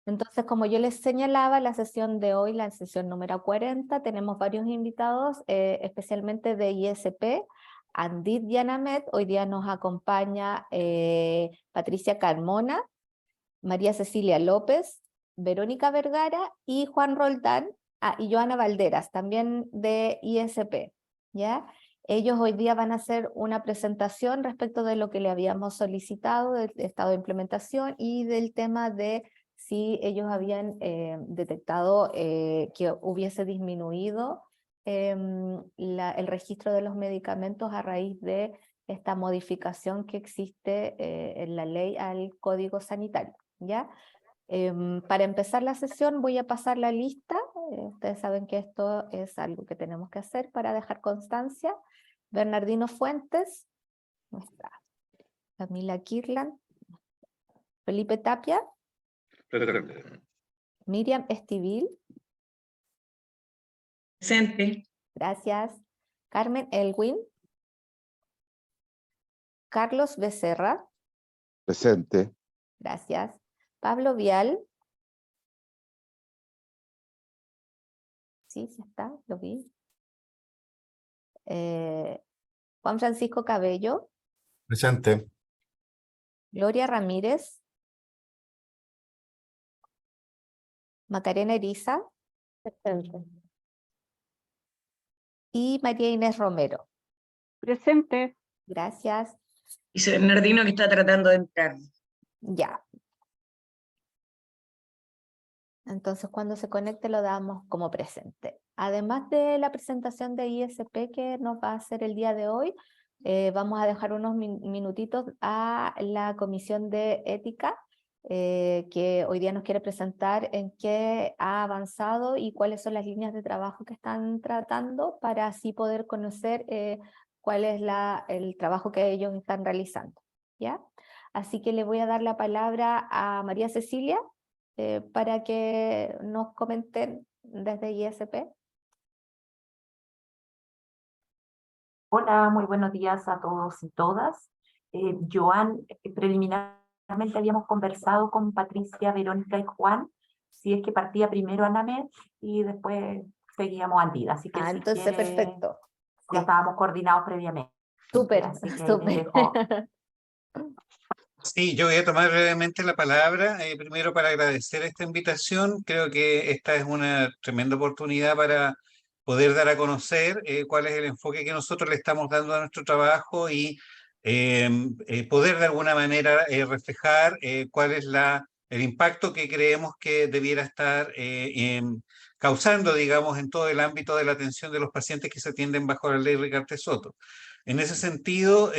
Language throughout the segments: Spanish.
Entonces, como yo les señalaba, la sesión de hoy, la sesión número 40, tenemos varios invitados, especialmente de ISP, Andit Yanamet. Hoy día nos acompaña Patricia Carmona, María Cecilia López, Verónica Vergara y Juan Roldán, y Joana Valderas, también de ISP, ¿ya? Ellos hoy día van a hacer una presentación respecto de lo que le habíamos solicitado, del estado de implementación y del tema de si ellos habían detectado que hubiese disminuido el registro de los medicamentos a raíz de esta modificación que existe en la ley al Código Sanitario, ¿ya? Para empezar la sesión voy a pasar la lista. Ustedes saben que esto es algo que tenemos que hacer para dejar constancia. Bernardino Fuentes, ¿no está? Camila Kirland, Felipe Tapia, Miriam Estivil, Presente. gracias. Carmen Elwin, Carlos Becerra, Presente. gracias. Pablo Vial, sí, sí está, lo vi. Juan Francisco Cabello, Presente. Gloria Ramírez, Macarena Eriza y María Inés Romero. Presente. Gracias. Dice Bernardino que está tratando de entrar. Ya. Entonces, cuando se conecte lo damos como presente. Además de la presentación de ISP que nos va a hacer el día de hoy, vamos a dejar unos minutitos a la Comisión de Ética, que hoy día nos quiere presentar en qué ha avanzado y cuáles son las líneas de trabajo que están tratando para así poder conocer cuál es el trabajo que ellos están realizando, ¿ya? Así que le voy a dar la palabra a María Cecilia, para que nos comenten desde ISP. Hola, muy buenos días a todos y todas. Joan, preliminarmente habíamos conversado con Patricia, Verónica y Juan, si es que partía primero Anamet y después seguíamos Andida. Así que si Entonces quiere, perfecto. ya estábamos coordinados previamente. Súper, Así que les súper. dejo. Sí, yo voy a tomar brevemente la palabra, primero para agradecer esta invitación. Creo que esta es una tremenda oportunidad para poder dar a conocer cuál es el enfoque que nosotros le estamos dando a nuestro trabajo y poder de alguna manera reflejar cuál es el impacto que creemos que debiera estar causando, digamos, en todo el ámbito de la atención de los pacientes que se atienden bajo la ley Ricardo Soto. En ese sentido,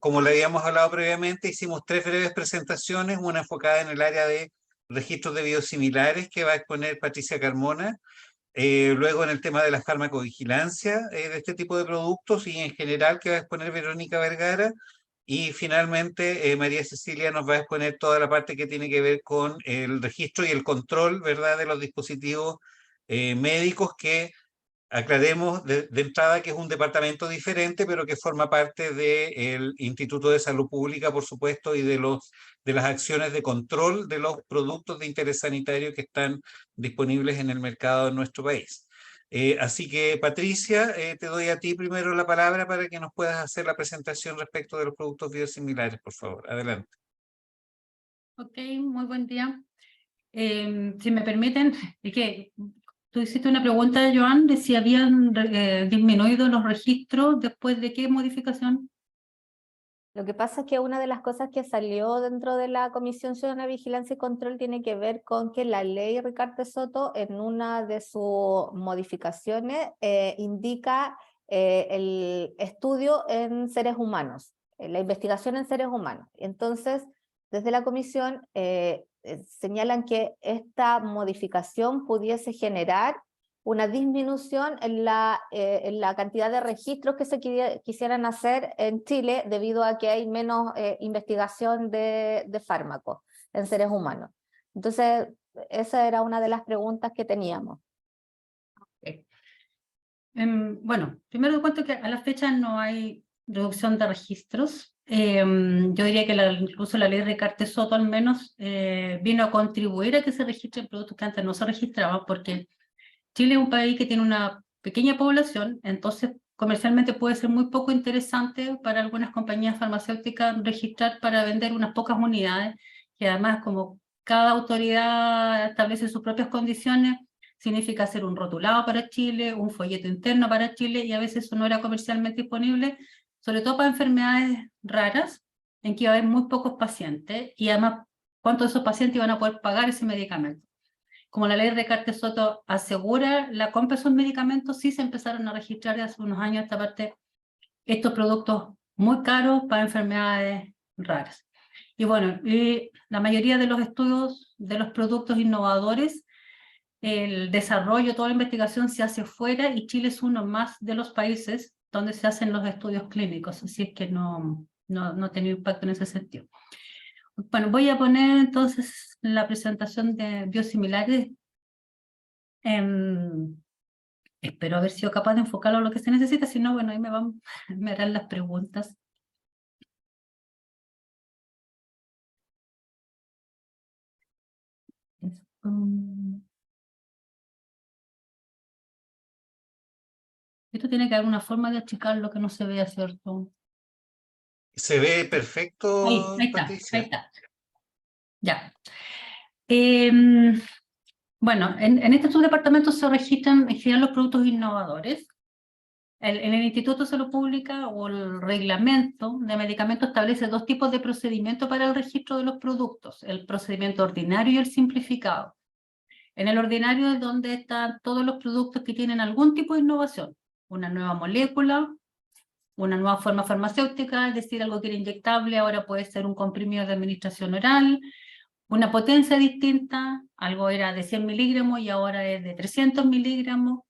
como le habíamos hablado previamente, hicimos 3 breves presentaciones, una enfocada en el área de registros de biosimilares que va a exponer Patricia Carmona, luego en el tema de la farmacovigilancia de este tipo de productos y en general que va a exponer Verónica Vergara, y finalmente María Cecilia nos va a exponer toda la parte que tiene que ver con el registro y el control, ¿verdad?, de los dispositivos médicos que aclaremos de entrada que es un departamento diferente, pero que forma parte del Instituto de Salud Pública, por supuesto, y de las acciones de control de los productos de interés sanitario que están disponibles en el mercado de nuestro país. Así que, Patricia, te doy a ti primero la palabra para que nos puedas hacer la presentación respecto de los productos biosimilares, por favor. Adelante. Ok, muy buen día. Si me permiten, es que tú hiciste una pregunta, Joan, de si habían disminuido los registros después de qué modificación. Lo que pasa es que una de las cosas que salió dentro de la Comisión Ciudadana de Vigilancia y Control tiene que ver con que la ley Ricardo Soto en una de sus modificaciones indica el estudio en seres humanos, la investigación en seres humanos. Entonces, desde la Comisión señalan que esta modificación pudiese generar una disminución en la cantidad de registros que se quisieran hacer en Chile debido a que hay menos investigación de fármacos en seres humanos. Entonces, esa era una de las preguntas que teníamos. Bueno, primero te cuento que a la fecha no hay reducción de registros. yo diría que incluso la ley Ricardo Soto al menos vino a contribuir a que se registren productos que antes no se registraban, porque Chile es un país que tiene una pequeña población, entonces comercialmente puede ser muy poco interesante para algunas compañías farmacéuticas registrar para vender unas pocas unidades, que además como cada autoridad establece sus propias condiciones, significa hacer un rotulado para Chile, un folleto interno para Chile, y a veces eso no era comercialmente disponible, sobre todo para enfermedades raras, en que iba a haber muy pocos pacientes, y además cuántos de esos pacientes iban a poder pagar ese medicamento. Como la ley de Ricardo Soto asegura la compra de esos medicamentos, sí se empezaron a registrar hace unos años esta parte, estos productos muy caros para enfermedades raras. Y bueno, la mayoría de los estudios de los productos innovadores, el desarrollo, toda la investigación se hace fuera, y Chile es uno más de los países donde se hacen los estudios clínicos, así es que no ha tenido impacto en ese sentido. Bueno, voy a poner entonces la presentación de biosimilares. Espero haber sido capaz de enfocarlo a lo que se necesita, si no, bueno, ahí me harán las preguntas. Esto tiene que haber una forma de achicar lo que no se vea, ¿cierto? ¿Se ve perfecto, Ahí está, Patricia? ahí está. Ya. Bueno, en este subdepartamento se registran en general los productos innovadores. En el Instituto de Salud Pública o el reglamento de medicamentos establece dos tipos de procedimiento para el registro de los productos, el procedimiento ordinario y el simplificado. En el ordinario es donde están todos los productos que tienen algún tipo de innovación, una nueva molécula, una nueva forma farmacéutica, es decir, algo que era inyectable ahora puede ser un comprimido de administración oral, una potencia distinta, algo era de 100 miligramos y ahora es de 300 miligramos.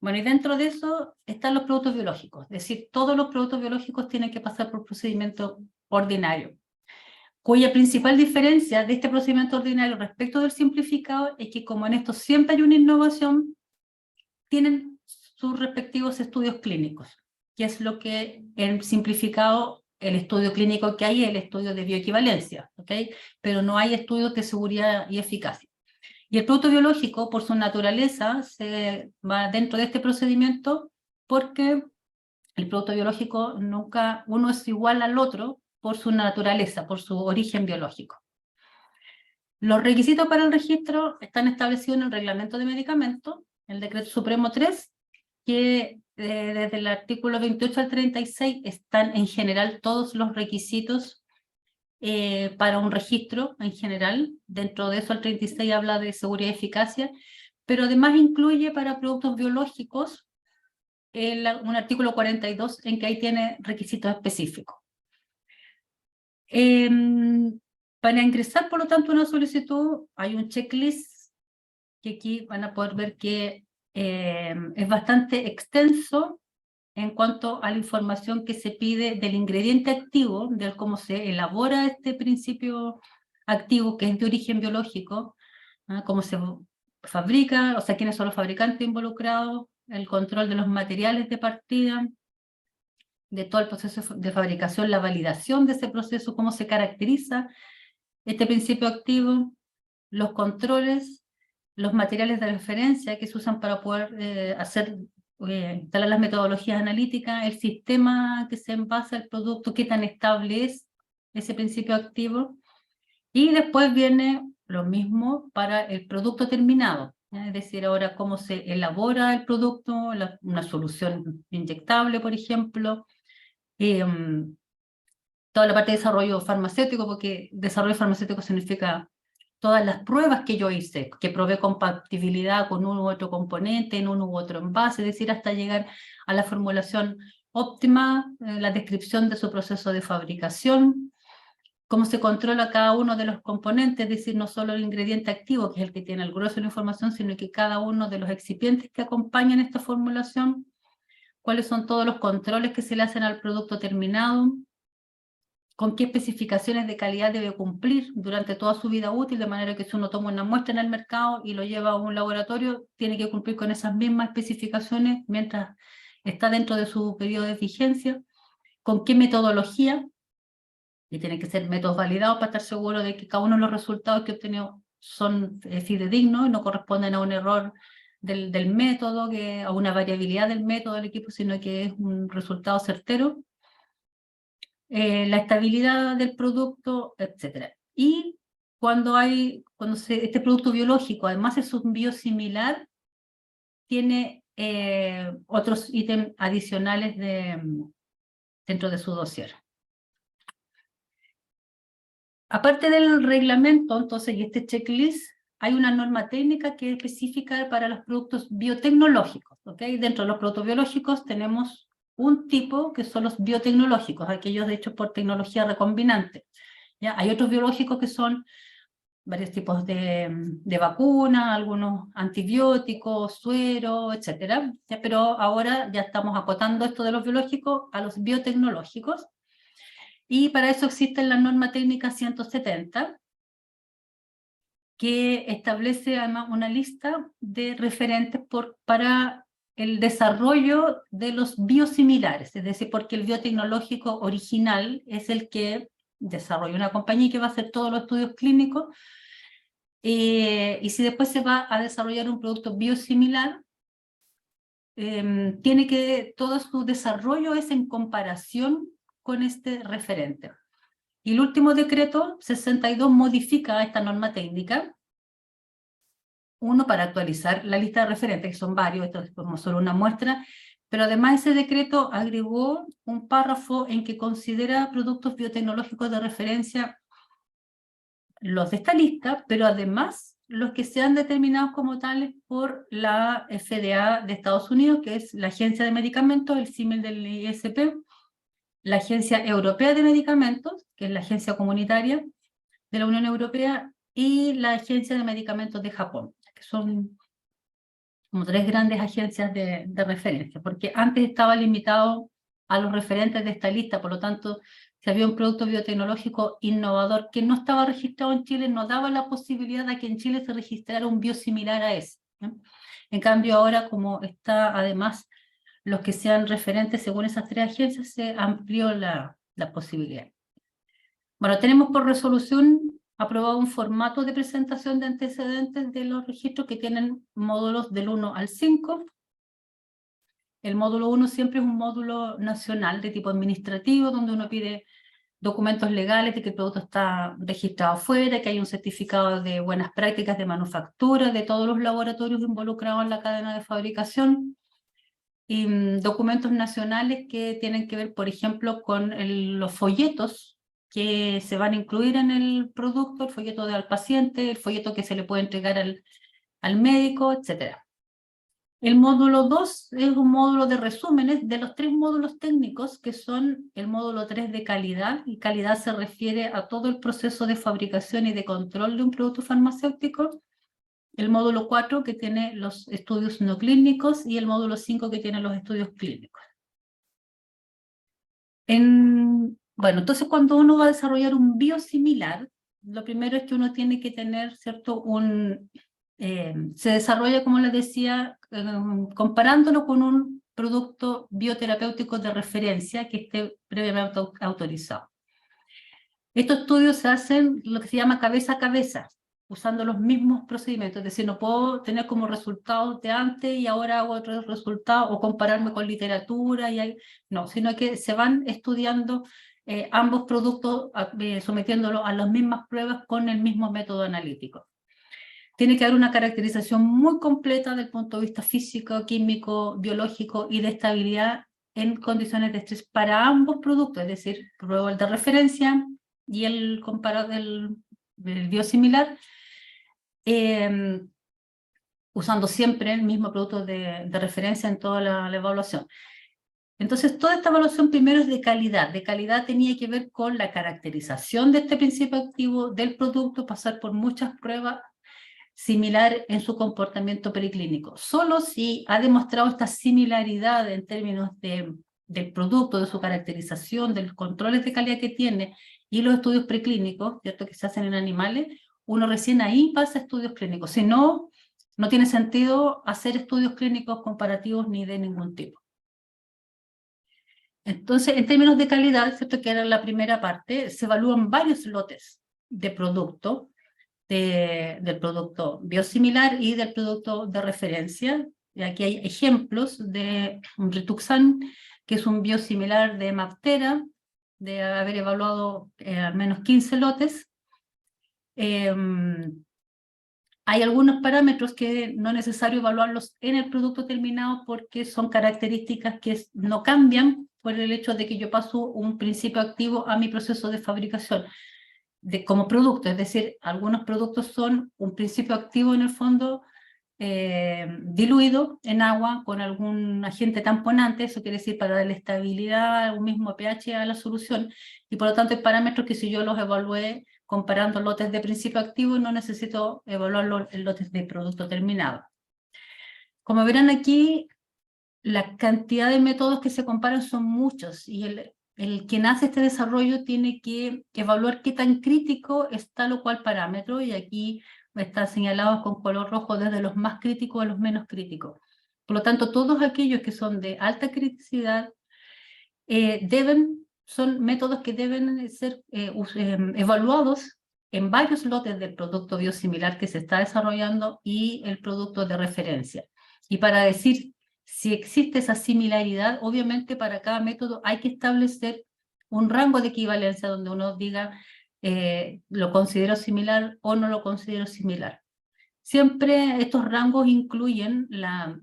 Bueno, y dentro de eso están los productos biológicos, es decir, todos los productos biológicos tienen que pasar por procedimiento ordinario, cuya principal diferencia de este procedimiento ordinario respecto del simplificado es que como en esto siempre hay una innovación, tienen sus respectivos estudios clínicos, que es lo que en simplificado el estudio clínico que hay es el estudio de bioequivalencia, ¿ok? Pero no hay estudios de seguridad y eficacia. Y el producto biológico, por su naturaleza, se va dentro de este procedimiento porque el producto biológico nunca uno es igual al otro por su naturaleza, por su origen biológico. Los requisitos para el registro están establecidos en el reglamento de medicamentos, el decreto supremo 3, que desde el artículo 28 al 36 están en general todos los requisitos para un registro en general. Dentro de eso el 36 habla de seguridad y eficacia, pero además incluye para productos biológicos un artículo 42 en que ahí tiene requisitos específicos. Para ingresar, por lo tanto, una solicitud, hay un checklist que aquí van a poder ver que es bastante extenso en cuanto a la información que se pide del ingrediente activo, de cómo se elabora este principio activo que es de origen biológico, cómo se fabrica, o sea, quiénes son los fabricantes involucrados, el control de los materiales de partida, de todo el proceso de fabricación, la validación de ese proceso, cómo se caracteriza este principio activo, los controles, los materiales de referencia que se usan para poder instalar las metodologías analíticas, el sistema que se envasa el producto, qué tan estable es ese principio activo, y después viene lo mismo para el producto terminado, es decir, ahora cómo se elabora el producto, una solución inyectable, por ejemplo, toda la parte de desarrollo farmacéutico, porque desarrollo farmacéutico significa todas las pruebas que yo hice, que probé compatibilidad con uno u otro componente, en uno u otro envase, es decir, hasta llegar a la formulación óptima, la descripción de su proceso de fabricación, cómo se controla cada uno de los componentes, es decir, no solo el ingrediente activo, que es el que tiene el grueso de la información, sino que cada uno de los excipientes que acompañan esta formulación, cuáles son todos los controles que se le hacen al producto terminado, con qué especificaciones de calidad debe cumplir durante toda su vida útil, de manera que si uno toma una muestra en el mercado y lo lleva a un laboratorio, tiene que cumplir con esas mismas especificaciones mientras está dentro de su periodo de vigencia, con qué metodología, y tienen que ser métodos validados para estar seguro de que cada uno de los resultados que he obtenido son fidedignos y no corresponden a un error del método, a una variabilidad del método del equipo, sino que es un resultado certero. La estabilidad del producto, etc. Y este producto biológico, además es un biosimilar, tiene otros ítems adicionales dentro de su dossier. Aparte del reglamento, entonces, y este checklist, hay una norma técnica que es específica para los productos biotecnológicos, ¿ok? Dentro de los productos biológicos tenemos un tipo que son los biotecnológicos, aquellos hechos por tecnología recombinante, ¿ya? Hay otros biológicos que son varios tipos de vacunas, algunos antibióticos, suero, etc. ¿Ya? Pero ahora ya estamos acotando esto de los biológicos a los biotecnológicos, y para eso existe la norma técnica 170, que establece además una lista de referentes para el desarrollo de los biosimilares, es decir, porque el biotecnológico original es el que desarrolla una compañía que va a hacer todos los estudios clínicos, y si después se va a desarrollar un producto biosimilar, tiene que, todo su desarrollo es en comparación con este referente. Y el último decreto 62 modifica esta norma técnica, uno para actualizar la lista de referentes, que son varios, esto es como solo una muestra, pero además ese decreto agregó un párrafo en que considera productos biotecnológicos de referencia los de esta lista, pero además los que sean determinados como tales por la FDA de Estados Unidos, que es la Agencia de Medicamentos, el símil del ISP, la Agencia Europea de Medicamentos, que es la agencia comunitaria de la Unión Europea, y la Agencia de Medicamentos de Japón, que son como tres grandes agencias de referencia, porque antes estaba limitado a los referentes de esta lista, por lo tanto, si había un producto biotecnológico innovador que no estaba registrado en Chile, no daba la posibilidad de que en Chile se registrara un biosimilar a ese, ¿no? En cambio ahora, como está además los que sean referentes según esas tres agencias, se amplió la posibilidad. Bueno, tenemos por resolución aprobado un formato de presentación de antecedentes de los registros que tienen módulos del 1 al 5. El módulo 1 siempre es un módulo nacional de tipo administrativo, donde uno pide documentos legales de que el producto está registrado afuera, que hay un certificado de buenas prácticas de manufactura de todos los laboratorios involucrados en la cadena de fabricación, y documentos nacionales que tienen que ver, por ejemplo, con los folletos que se van a incluir en el producto, el folleto al paciente, el folleto que se le puede entregar al médico, etc. El módulo 2 es un módulo de resúmenes de los tres módulos técnicos, que son el módulo 3 de calidad, y calidad se refiere a todo el proceso de fabricación y de control de un producto farmacéutico, el módulo 4 que tiene los estudios no clínicos, y el módulo 5 que tiene los estudios clínicos. Bueno, entonces cuando uno va a desarrollar un biosimilar, lo primero es que uno tiene que tener, ¿cierto? Se desarrolla, como les decía, comparándolo con un producto bioterapéutico de referencia que esté previamente autorizado. Estos estudios se hacen lo que se llama cabeza a cabeza, usando los mismos procedimientos, es decir, no puedo tener como resultados de antes y ahora hago otros resultados, o compararme con literatura, no, sino que se van estudiando ambos productos, sometiéndolos a las mismas pruebas con el mismo método analítico. Tiene que haber una caracterización muy completa del punto de vista físico, químico, biológico y de estabilidad en condiciones de estrés para ambos productos, es decir, pruebo el de referencia y el comparado del biosimilar, usando siempre el mismo producto de referencia en toda la evaluación. Entonces, toda esta evaluación primero es de calidad. De calidad tenía que ver con la caracterización de este principio activo del producto, pasar por muchas pruebas similar en su comportamiento preclínico. Solo si ha demostrado esta similaridad en términos del producto, de su caracterización, de los controles de calidad que tiene y los estudios preclínicos, ¿cierto?, que se hacen en animales, uno recién ahí pasa a estudios clínicos. Si no, no tiene sentido hacer estudios clínicos comparativos ni de ningún tipo. Entonces, en términos de calidad, ¿cierto? Que era la primera parte, se evalúan varios lotes de producto, del producto biosimilar y del producto de referencia. Y aquí hay ejemplos de un Rituxan, que es un biosimilar de Mabtera, de haber evaluado al menos 15 lotes. Hay algunos parámetros que no es necesario evaluarlos en el producto terminado porque son características que no cambian por el hecho de que yo paso un principio activo a mi proceso de fabricación como producto. Es decir, algunos productos son un principio activo en el fondo diluido en agua con algún agente tamponante, eso quiere decir para darle estabilidad a un mismo pH a la solución, y por lo tanto hay parámetros que si yo los evalué comparando lotes de principio activo no necesito evaluarlos en lotes de producto terminado. Como verán aquí, la cantidad de métodos que se comparan son muchos, y el quien hace este desarrollo tiene que evaluar qué tan crítico es tal o cual parámetro, y aquí están señalados con color rojo desde los más críticos a los menos críticos. Por lo tanto, todos aquellos que son de alta criticidad son métodos que deben ser evaluados en varios lotes del producto biosimilar que se está desarrollando y el producto de referencia. Y para decir si existe esa similaridad, obviamente para cada método hay que establecer un rango de equivalencia donde uno diga lo considero similar o no lo considero similar. Siempre estos rangos incluyen la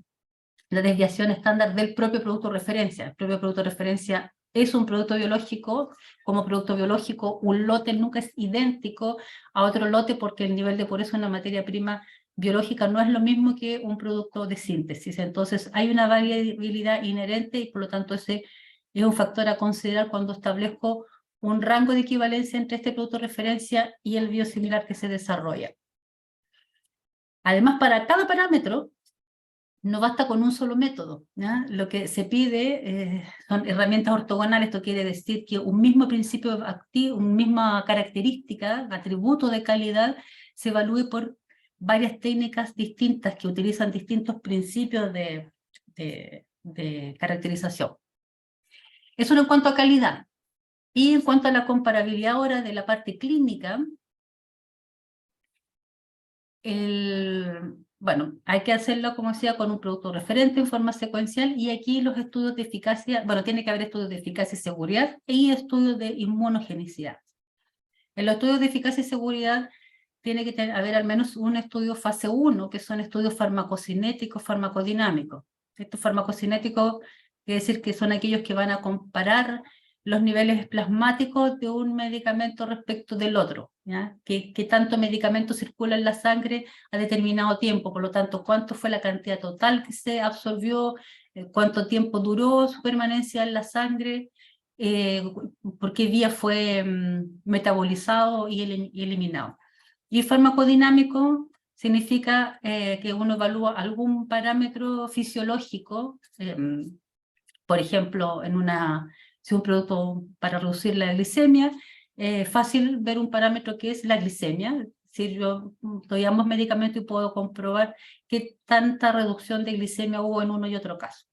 desviación estándar del propio producto de referencia. El propio producto de referencia es un producto biológico. Como producto biológico, un lote nunca es idéntico a otro lote porque el nivel de pureza en la materia prima biológica no es lo mismo que un producto de síntesis. Entonces hay una variabilidad inherente y por lo tanto ese es un factor a considerar cuando establezco un rango de equivalencia entre este producto de referencia y el biosimilar que se desarrolla. Además, para cada parámetro, no basta con un solo método, ¿ya? Lo que se pide son herramientas ortogonales. Esto quiere decir que un mismo principio activo, una misma característica, atributo de calidad, se evalúe por varias técnicas distintas que utilizan distintos principios de caracterización. Eso en cuanto a calidad. Y en cuanto a la comparabilidad ahora de la parte clínica, bueno, hay que hacerlo, como decía, con un producto referente en forma secuencial, y aquí los estudios de eficacia, bueno, tiene que haber estudios de eficacia y seguridad y estudios de inmunogenicidad. En los estudios de eficacia y seguridad tiene que haber al menos un estudio fase 1, que son estudios farmacocinéticos, farmacodinámicos. Estos farmacocinéticos quiere decir que son aquellos que van a comparar los niveles plasmáticos de un medicamento respecto del otro, ¿ya? ¿Qué tanto medicamento circula en la sangre a determinado tiempo? Por lo tanto, ¿cuánto fue la cantidad total que se absorbió? ¿Cuánto tiempo duró su permanencia en la sangre? ¿Por qué vía fue metabolizado y eliminado? Y farmacodinámico significa que uno evalúa algún parámetro fisiológico, por ejemplo, si un producto para reducir la glicemia, fácil ver un parámetro que es la glicemia. Si yo doy ambos medicamentos y puedo comprobar qué tanta reducción de glicemia hubo en uno y otro caso.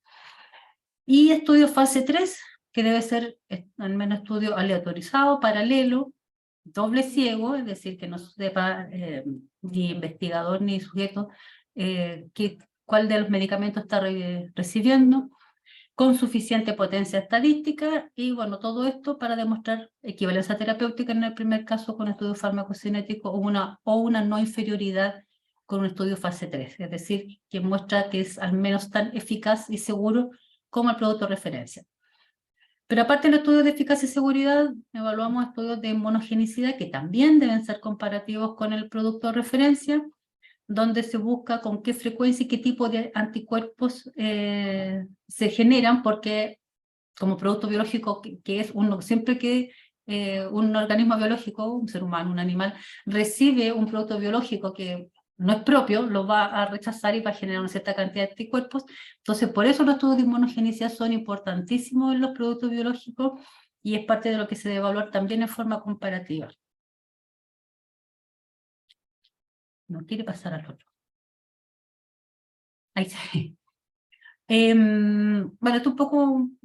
Y estudio fase 3, que debe ser al menos estudio aleatorizado, paralelo, doble ciego, es decir, que no sepa ni investigador ni sujeto cuál de los medicamentos está recibiendo, con suficiente potencia estadística, y bueno, todo esto para demostrar equivalencia terapéutica en el primer caso con estudio farmacocinético o una no inferioridad con un estudio fase 3, es decir, que muestra que es al menos tan eficaz y seguro como el producto de referencia. Pero aparte de los estudios de eficacia y seguridad, evaluamos estudios de inmunogenicidad que también deben ser comparativos con el producto de referencia, donde se busca con qué frecuencia y qué tipo de anticuerpos se generan, porque como producto biológico que es uno, siempre que un organismo biológico, un ser humano, un animal, recibe un producto biológico que no es propio, lo va a rechazar y va a generar una cierta cantidad de anticuerpos. Entonces, por eso los estudios de inmunogenicidad son importantísimos en los productos biológicos y es parte de lo que se debe evaluar también en forma comparativa. No quiere pasar al otro. Ahí sí. Bueno, esto es un poco un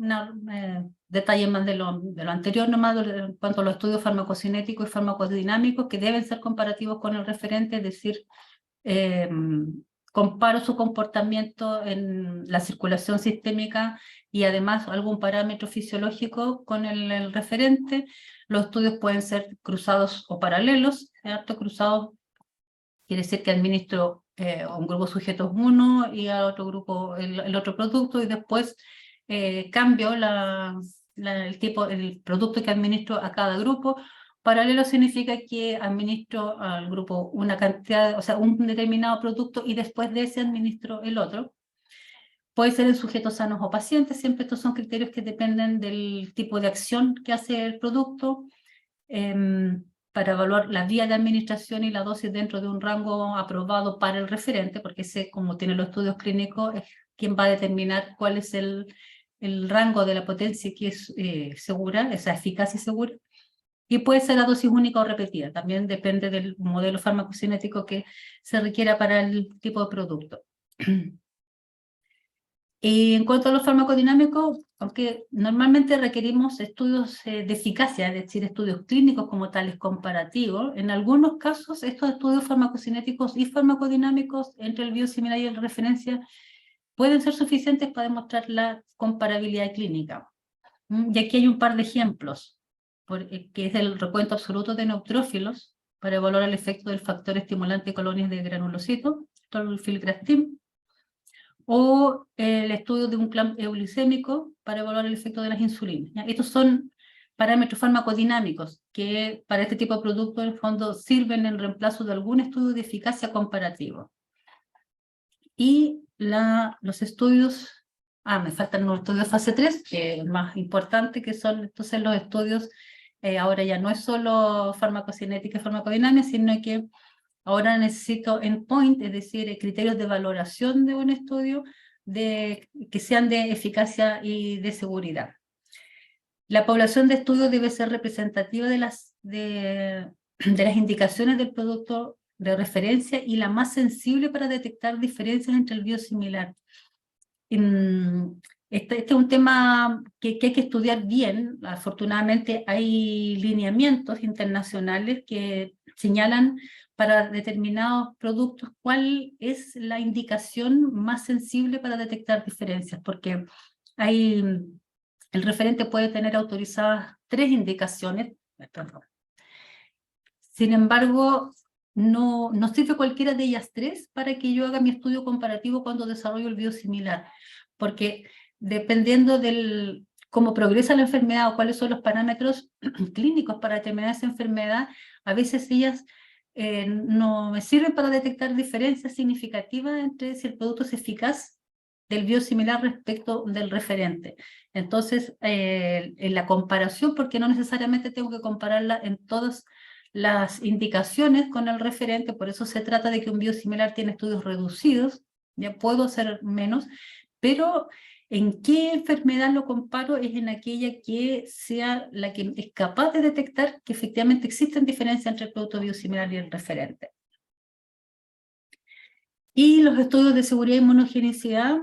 detalle más de lo anterior, nomás en cuanto a los estudios farmacocinéticos y farmacodinámicos, que deben ser comparativos con el referente, es decir, comparo su comportamiento en la circulación sistémica y además algún parámetro fisiológico con el referente. Los estudios pueden ser cruzados o paralelos, ¿cierto? Cruzados quiere decir que administro a un grupo de sujetos uno y al otro grupo el otro producto, y después cambio el producto que administro a cada grupo. Paralelo significa que administro al grupo una cantidad, o sea, un determinado producto y después de ese administro el otro. Puede ser en sujetos sanos o pacientes, siempre estos son criterios que dependen del tipo de acción que hace el producto. Para evaluar la vía de administración y la dosis dentro de un rango aprobado para el referente, porque ese, como tiene los estudios clínicos, es quien va a determinar cuál es el rango de la potencia que es segura, esa eficacia segura, y puede ser la dosis única o repetida, también depende del modelo farmacocinético que se requiera para el tipo de producto. Y en cuanto a los farmacodinámicos, aunque normalmente requerimos estudios de eficacia, es decir, estudios clínicos como tales comparativos, en algunos casos estos estudios farmacocinéticos y farmacodinámicos entre el biosimilar y el referencia pueden ser suficientes para demostrar la comparabilidad clínica. Y aquí hay un par de ejemplos, que es el recuento absoluto de neutrófilos para evaluar el efecto del factor estimulante de colonias de granulocito, el filgrastim, o el estudio de un clamp euglicémico para evaluar el efecto de las insulinas. ¿Ya? Estos son parámetros farmacodinámicos que para este tipo de productos en el fondo sirven en reemplazo de algún estudio de eficacia comparativo. Y los estudios, me faltan los estudios fase 3, que es más importante, que son entonces los estudios, ahora ya no es solo farmacocinética y farmacodinámica, sino que ahora necesito endpoint, es decir, criterios de valoración de un estudio que sean de eficacia y de seguridad. La población de estudio debe ser representativa de las indicaciones del producto de referencia y la más sensible para detectar diferencias entre el biosimilar. Este es un tema que hay que estudiar bien. Afortunadamente hay lineamientos internacionales que señalan para determinados productos cuál es la indicación más sensible para detectar diferencias, porque el referente puede tener autorizadas 3 indicaciones, sin embargo, no sirve cualquiera de ellas 3 para que yo haga mi estudio comparativo cuando desarrollo el biosimilar, porque dependiendo del cómo progresa la enfermedad o cuáles son los parámetros clínicos para determinar esa enfermedad, a veces ellas no me sirven para detectar diferencias significativas entre si el producto es eficaz del biosimilar respecto del referente. Entonces, en la comparación, porque no necesariamente tengo que compararla en todas las indicaciones con el referente, por eso se trata de que un biosimilar tiene estudios reducidos, ya puedo hacer menos, pero ¿en qué enfermedad lo comparo? Es en aquella que sea la que es capaz de detectar que efectivamente existen diferencias entre el producto biosimilar y el referente. Y los estudios de seguridad y inmunogenicidad,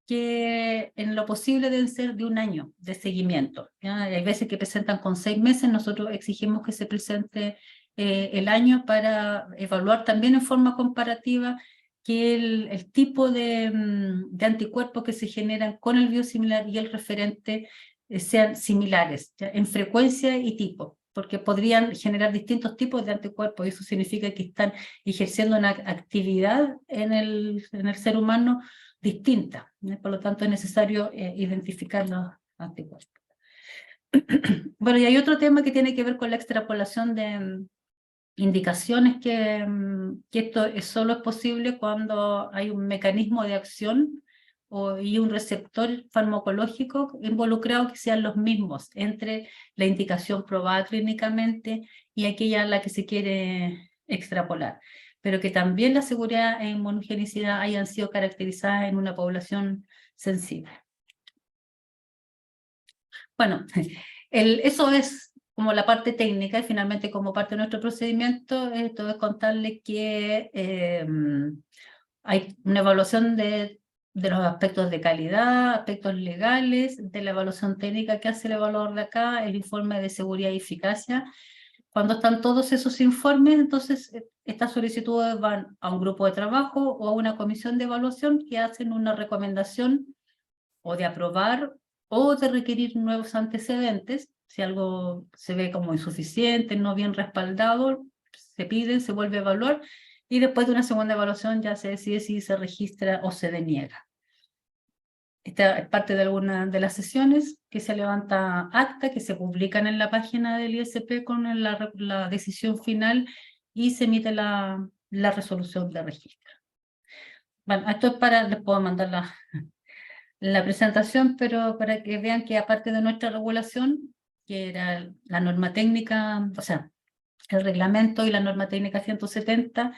que en lo posible deben ser de 1 año de seguimiento. ¿Ya? Hay veces que presentan con 6 meses, nosotros exigimos que se presente el año para evaluar también en forma comparativa que el tipo de anticuerpos que se generan con el biosimilar y el referente sean similares, ¿ya? En frecuencia y tipo, porque podrían generar distintos tipos de anticuerpos, y eso significa que están ejerciendo una actividad en el ser humano distinta, ¿no? Por lo tanto es necesario identificar los anticuerpos. Bueno, y hay otro tema que tiene que ver con la extrapolación de indicaciones, que esto solo es posible cuando hay un mecanismo de acción y un receptor farmacológico involucrado que sean los mismos entre la indicación probada clínicamente y aquella a la que se quiere extrapolar, pero que también la seguridad e inmunogenicidad hayan sido caracterizadas en una población sensible. Bueno, eso es como la parte técnica, y finalmente como parte de nuestro procedimiento, esto es contarles que hay una evaluación de de los aspectos de calidad, aspectos legales, de la evaluación técnica que hace el evaluador de acá, el informe de seguridad y eficacia. Cuando están todos esos informes, entonces estas solicitudes van a un grupo de trabajo o a una comisión de evaluación que hacen una recomendación o de aprobar o de requerir nuevos antecedentes. Si algo se ve como insuficiente, no bien respaldado, se pide, se vuelve a evaluar y después de una segunda evaluación ya se decide si se registra o se deniega. Esta es parte de algunas de las sesiones que se levanta acta, que se publican en la página del ISP con la decisión final y se emite la resolución de registro. Bueno, esto es para, les puedo mandar la presentación, pero para que vean que aparte de nuestra regulación, que era la norma técnica, o sea, el reglamento y la norma técnica 170,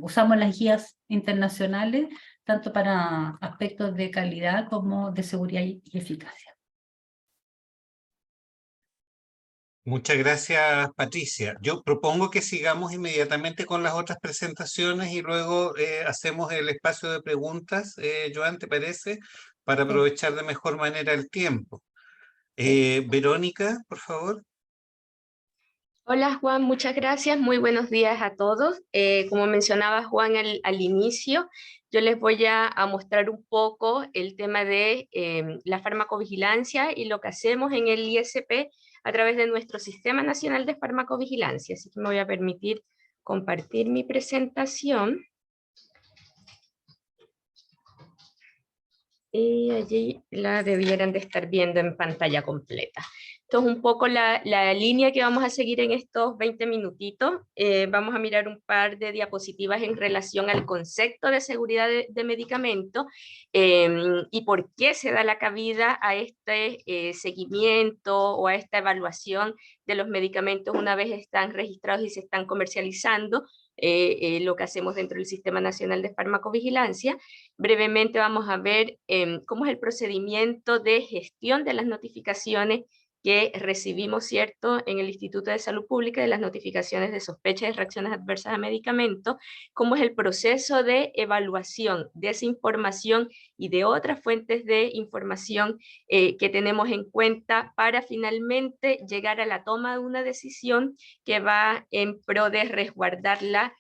usamos las guías internacionales tanto para aspectos de calidad como de seguridad y eficacia. Muchas gracias, Patricia. Yo propongo que sigamos inmediatamente con las otras presentaciones y luego hacemos el espacio de preguntas, Joan, ¿te parece? Para aprovechar de mejor manera el tiempo. Verónica, por favor. Hola Juan, muchas gracias. Muy buenos días a todos. Como mencionaba Juan al inicio, yo les voy a mostrar un poco el tema de la farmacovigilancia y lo que hacemos en el ISP a través de nuestro Sistema Nacional de Farmacovigilancia. Así que me voy a permitir compartir mi presentación. Y allí la debieran de estar viendo en pantalla completa. Esto es un poco la línea que vamos a seguir en estos 20 minutitos. Vamos a mirar un par de diapositivas en relación al concepto de seguridad de medicamentos y por qué se da la cabida a este seguimiento o a esta evaluación de los medicamentos una vez están registrados y se están comercializando. Lo que hacemos dentro del Sistema Nacional de Farmacovigilancia. Brevemente vamos a ver cómo es el procedimiento de gestión de las notificaciones que recibimos, ¿cierto?, en el Instituto de Salud Pública de las notificaciones de sospecha de reacciones adversas a medicamentos, cómo es el proceso de evaluación de esa información y de otras fuentes de información que tenemos en cuenta para finalmente llegar a la toma de una decisión que va en pro de resguardar la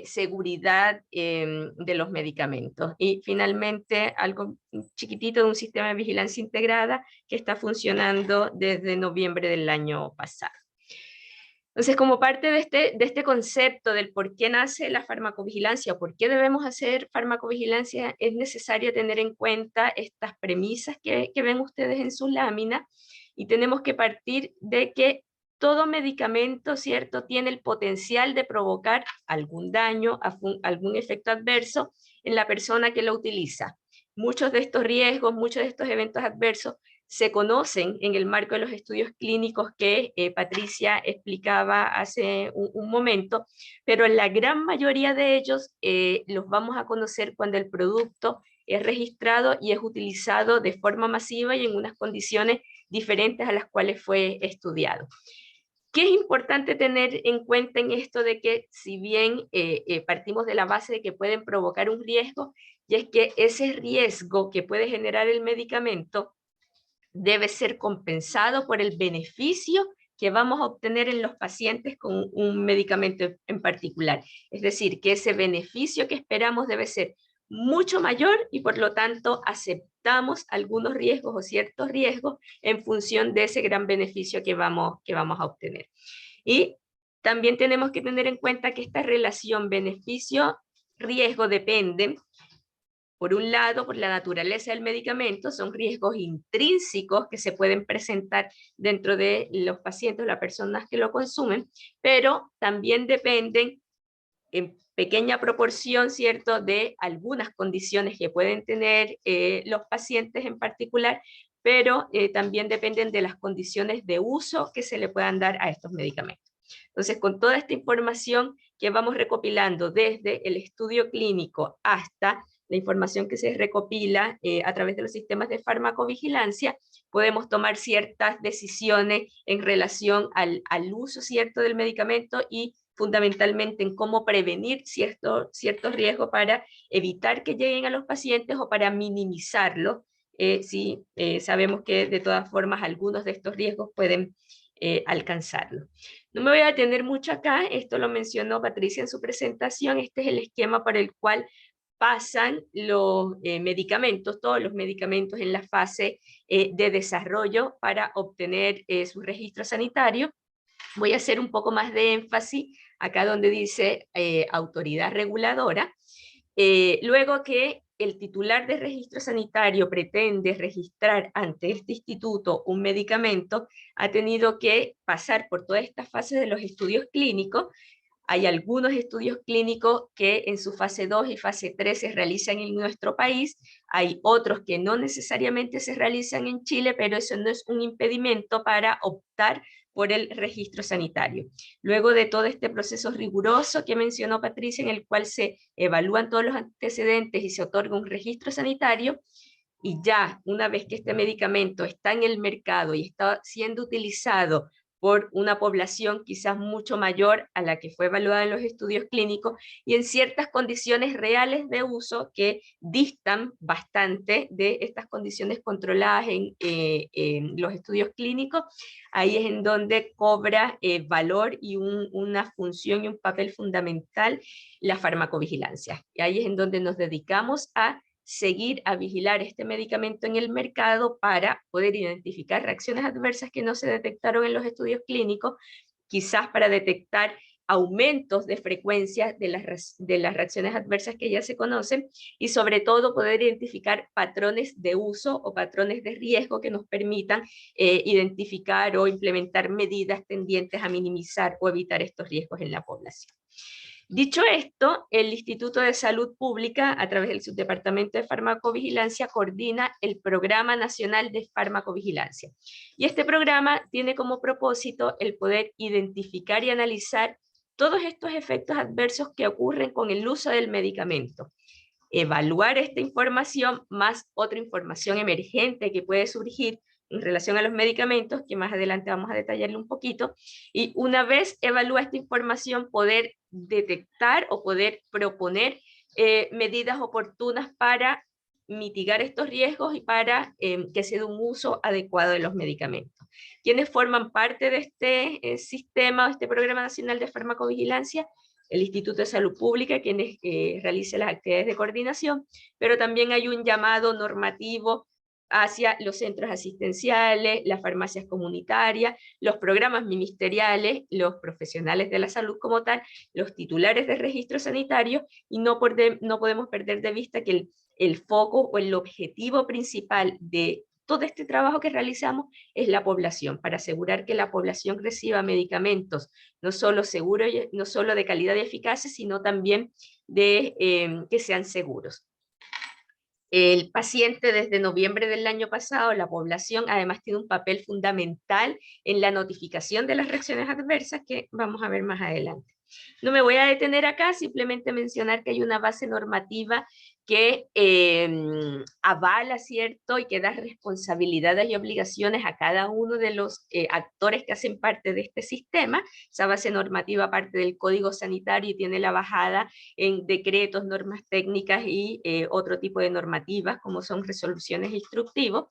seguridad de los medicamentos. Y finalmente, algo chiquitito de un sistema de vigilancia integrada que está funcionando desde noviembre del año pasado. Entonces, como parte de este concepto del por qué nace la farmacovigilancia, por qué debemos hacer farmacovigilancia, es necesario tener en cuenta estas premisas que ven ustedes en sus láminas, y tenemos que partir de que todo medicamento, ¿cierto?, tiene el potencial de provocar algún daño, algún efecto adverso en la persona que lo utiliza. Muchos de estos riesgos, muchos de estos eventos adversos se conocen en el marco de los estudios clínicos que Patricia explicaba hace un momento, pero la gran mayoría de ellos los vamos a conocer cuando el producto es registrado y es utilizado de forma masiva y en unas condiciones diferentes a las cuales fue estudiado. ¿Qué es importante tener en cuenta en esto de que si bien partimos de la base de que pueden provocar un riesgo, y es que ese riesgo que puede generar el medicamento debe ser compensado por el beneficio que vamos a obtener en los pacientes con un medicamento en particular? Es decir, que ese beneficio que esperamos debe ser mucho mayor y por lo tanto aceptamos algunos riesgos o ciertos riesgos en función de ese gran beneficio que vamos a obtener. Y también tenemos que tener en cuenta que esta relación beneficio-riesgo depende, por un lado, por la naturaleza del medicamento, son riesgos intrínsecos que se pueden presentar dentro de los pacientes o las personas que lo consumen, pero también dependen en pequeña proporción, ¿cierto?, de algunas condiciones que pueden tener los pacientes en particular, pero también dependen de las condiciones de uso que se le puedan dar a estos medicamentos. Entonces, con toda esta información que vamos recopilando desde el estudio clínico hasta la información que se recopila a través de los sistemas de farmacovigilancia, podemos tomar ciertas decisiones en relación al uso cierto del medicamento y fundamentalmente en cómo prevenir ciertos riesgos para evitar que lleguen a los pacientes o para minimizarlos, si sabemos que de todas formas algunos de estos riesgos pueden alcanzarlo. No me voy a detener mucho acá, esto lo mencionó Patricia en su presentación, este es el esquema para el cual pasan los medicamentos, todos los medicamentos en la fase de desarrollo para obtener su registro sanitario. Voy a hacer un poco más de énfasis acá donde dice autoridad reguladora. Luego que el titular de registro sanitario pretende registrar ante este instituto un medicamento, ha tenido que pasar por todas estas fases de los estudios clínicos. Hay algunos estudios clínicos que en su fase 2 y fase 3 se realizan en nuestro país, hay otros que no necesariamente se realizan en Chile, pero eso no es un impedimento para optar por el registro sanitario. Luego de todo este proceso riguroso que mencionó Patricia, en el cual se evalúan todos los antecedentes y se otorga un registro sanitario, y ya una vez que este medicamento está en el mercado y está siendo utilizado por una población quizás mucho mayor a la que fue evaluada en los estudios clínicos y en ciertas condiciones reales de uso que distan bastante de estas condiciones controladas en los estudios clínicos, ahí es en donde cobra valor y una función y un papel fundamental la farmacovigilancia. Y ahí es en donde nos dedicamos a seguir a vigilar este medicamento en el mercado para poder identificar reacciones adversas que no se detectaron en los estudios clínicos, quizás para detectar aumentos de frecuencia de las reacciones adversas que ya se conocen y sobre todo poder identificar patrones de uso o patrones de riesgo que nos permitan identificar o implementar medidas tendientes a minimizar o evitar estos riesgos en la población. Dicho esto, el Instituto de Salud Pública, a través del Subdepartamento de Farmacovigilancia, coordina el Programa Nacional de Farmacovigilancia. Y este programa tiene como propósito el poder identificar y analizar todos estos efectos adversos que ocurren con el uso del medicamento. Evaluar esta información más otra información emergente que puede surgir en relación a los medicamentos, que más adelante vamos a detallarle un poquito, y una vez evalúa esta información, poder detectar o poder proponer medidas oportunas para mitigar estos riesgos y para que se dé un uso adecuado de los medicamentos. ¿Quiénes forman parte de este sistema, este Programa Nacional de Farmacovigilancia? El Instituto de Salud Pública, quienes realiza las actividades de coordinación, pero también hay un llamado normativo hacia los centros asistenciales, las farmacias comunitarias, los programas ministeriales, los profesionales de la salud como tal, los titulares de registro sanitario, y no podemos perder de vista que el foco o el objetivo principal de todo este trabajo que realizamos es la población, para asegurar que la población reciba medicamentos no solo seguros, no solo de calidad y eficacia, sino también de que sean seguros. El paciente desde noviembre del año pasado, la población además tiene un papel fundamental en la notificación de las reacciones adversas que vamos a ver más adelante. No me voy a detener acá, simplemente mencionar que hay una base normativa que avala, ¿cierto? Y que da responsabilidades y obligaciones a cada uno de los actores que hacen parte de este sistema. Esa base normativa parte del Código Sanitario y tiene la bajada en decretos, normas técnicas y otro tipo de normativas, como son resoluciones instructivas,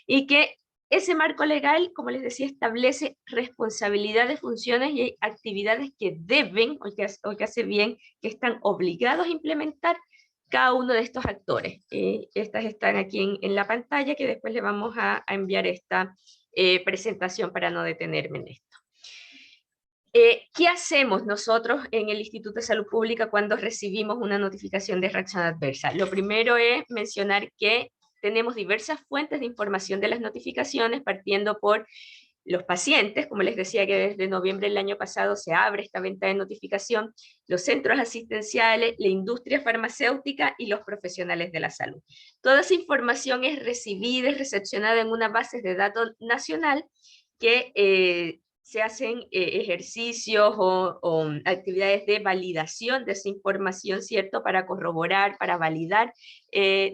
y que ese marco legal, como les decía, establece responsabilidades, funciones y actividades que deben, o que hace bien, que están obligados a implementar cada uno de estos actores. Estas están aquí en la pantalla, que después le vamos a enviar esta presentación para no detenerme en esto. ¿Qué hacemos nosotros en el Instituto de Salud Pública cuando recibimos una notificación de reacción adversa? Lo primero es mencionar que tenemos diversas fuentes de información de las notificaciones, partiendo por los pacientes, como les decía que desde noviembre del año pasado se abre esta venta de notificación, los centros asistenciales, la industria farmacéutica y los profesionales de la salud. Toda esa información es recibida y recepcionada en una base de datos nacional que se hacen ejercicios o actividades de validación de esa información, ¿cierto? Para corroborar, para validar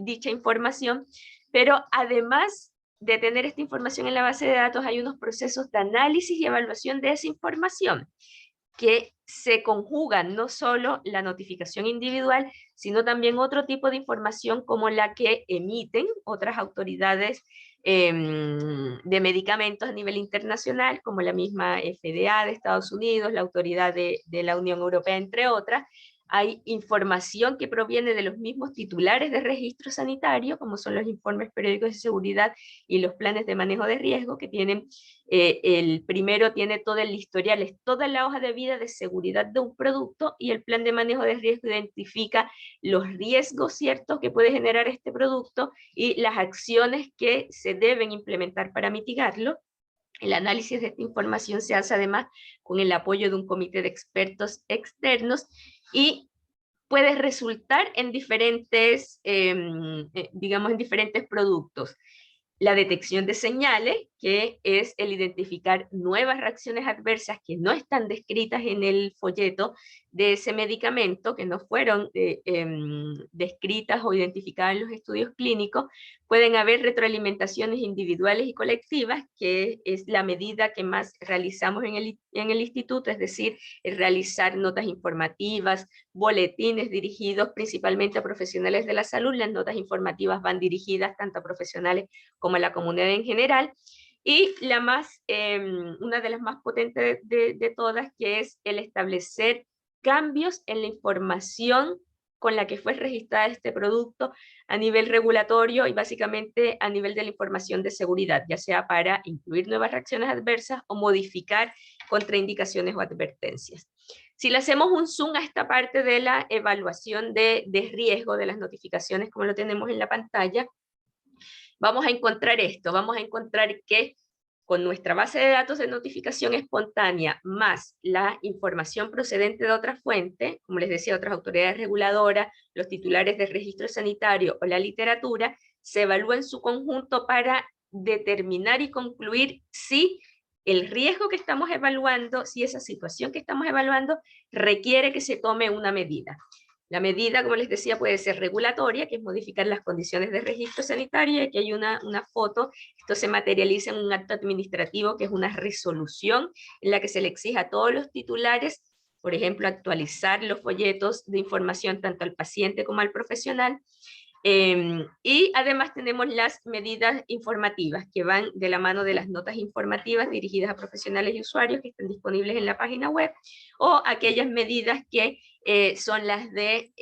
dicha información, pero además de tener esta información en la base de datos, hay unos procesos de análisis y evaluación de esa información que se conjugan no solo la notificación individual, sino también otro tipo de información como la que emiten otras autoridades de medicamentos a nivel internacional, como la misma FDA de Estados Unidos, la autoridad de la Unión Europea, entre otras. Hay información que proviene de los mismos titulares de registro sanitario, como son los informes periódicos de seguridad y los planes de manejo de riesgo, que tienen, el primero tiene todo el historial, es toda la hoja de vida de seguridad de un producto, y el plan de manejo de riesgo identifica los riesgos ciertos que puede generar este producto y las acciones que se deben implementar para mitigarlo. El análisis de esta información se hace además con el apoyo de un comité de expertos externos y puede resultar en diferentes, digamos, en diferentes productos. La detección de señales, que es el identificar nuevas reacciones adversas que no están descritas en el folleto de ese medicamento, que no fueron descritas o identificadas en los estudios clínicos. Pueden haber retroalimentaciones individuales y colectivas, que es la medida que más realizamos en el instituto, es decir, realizar notas informativas, boletines dirigidos principalmente a profesionales de la salud. Las notas informativas van dirigidas tanto a profesionales como a la comunidad en general. Y la más, una de las más potentes de todas, que es el establecer cambios en la información con la que fue registrada este producto a nivel regulatorio y básicamente a nivel de la información de seguridad, ya sea para incluir nuevas reacciones adversas o modificar contraindicaciones o advertencias. Si le hacemos un zoom a esta parte de la evaluación de riesgo de las notificaciones, como lo tenemos en la pantalla, vamos a encontrar esto, vamos a encontrar que con nuestra base de datos de notificación espontánea, más la información procedente de otra fuente, como les decía, otras autoridades reguladoras, los titulares de registro sanitario o la literatura, se evalúa en su conjunto para determinar y concluir si el riesgo que estamos evaluando, si esa situación que estamos evaluando requiere que se tome una medida. La medida, como les decía, puede ser regulatoria, que es modificar las condiciones de registro sanitario. Aquí hay una foto. Esto se materializa en un acto administrativo, que es una resolución en la que se le exige a todos los titulares, por ejemplo, actualizar los folletos de información tanto al paciente como al profesional. Y además tenemos las medidas informativas, que van de la mano de las notas informativas dirigidas a profesionales y usuarios que están disponibles en la página web, o aquellas medidas que son las de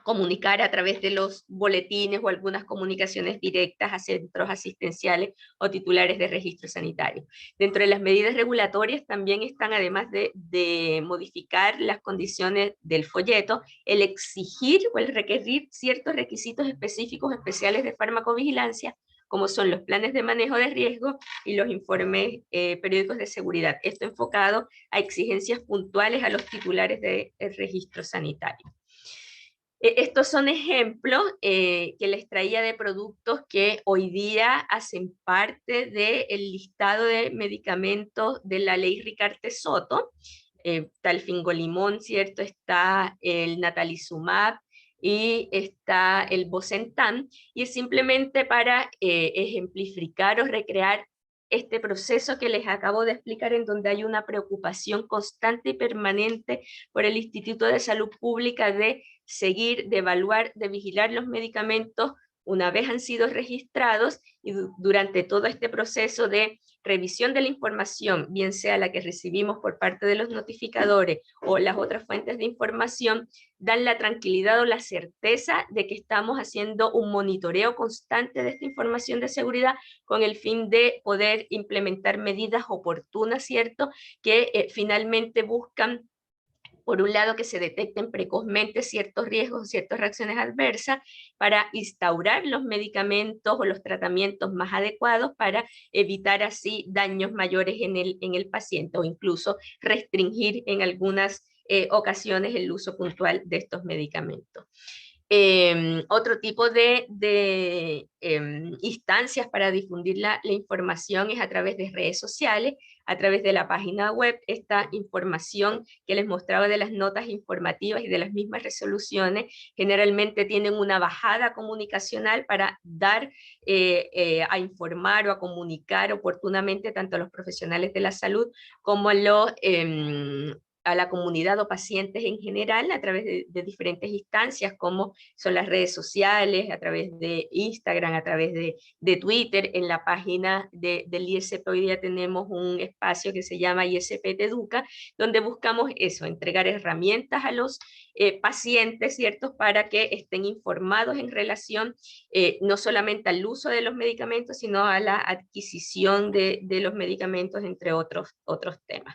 comunicar a través de los boletines o algunas comunicaciones directas a centros asistenciales o titulares de registro sanitario. Dentro de las medidas regulatorias también están, además de modificar las condiciones del folleto, el exigir o el requerir ciertos requisitos específicos especiales de farmacovigilancia, como son los planes de manejo de riesgo y los informes periódicos de seguridad. Esto enfocado a exigencias puntuales a los titulares del registro sanitario. Estos son ejemplos que les traía de productos que hoy día hacen parte del listado de medicamentos de la ley Ricarte-Soto. Está el fingolimón, ¿cierto? Está el natalizumab y está el bosentan, y es simplemente para ejemplificar o recrear este proceso que les acabo de explicar, en donde hay una preocupación constante y permanente por el Instituto de Salud Pública de seguir, de evaluar, de vigilar los medicamentos una vez han sido registrados, y durante todo este proceso de revisión de la información, bien sea la que recibimos por parte de los notificadores o las otras fuentes de información, dan la tranquilidad o la certeza de que estamos haciendo un monitoreo constante de esta información de seguridad con el fin de poder implementar medidas oportunas, ¿cierto?, que finalmente buscan, por un lado, que se detecten precozmente ciertos riesgos, ciertas reacciones adversas, para instaurar los medicamentos o los tratamientos más adecuados para evitar así daños mayores en el paciente, o incluso restringir en algunas ocasiones el uso puntual de estos medicamentos. Otro tipo de instancias para difundir la información es a través de redes sociales, a través de la página web. Esta información que les mostraba de las notas informativas y de las mismas resoluciones generalmente tienen una bajada comunicacional para dar a informar o a comunicar oportunamente tanto a los profesionales de la salud como a la comunidad o pacientes en general a través de diferentes instancias como son las redes sociales, a través de Instagram, a través de Twitter. En la página del ISP hoy día tenemos un espacio que se llama ISP Te Educa, donde buscamos eso, entregar herramientas a los pacientes, ¿cierto?, para que estén informados en relación no solamente al uso de los medicamentos, sino a la adquisición de los medicamentos, entre otros temas.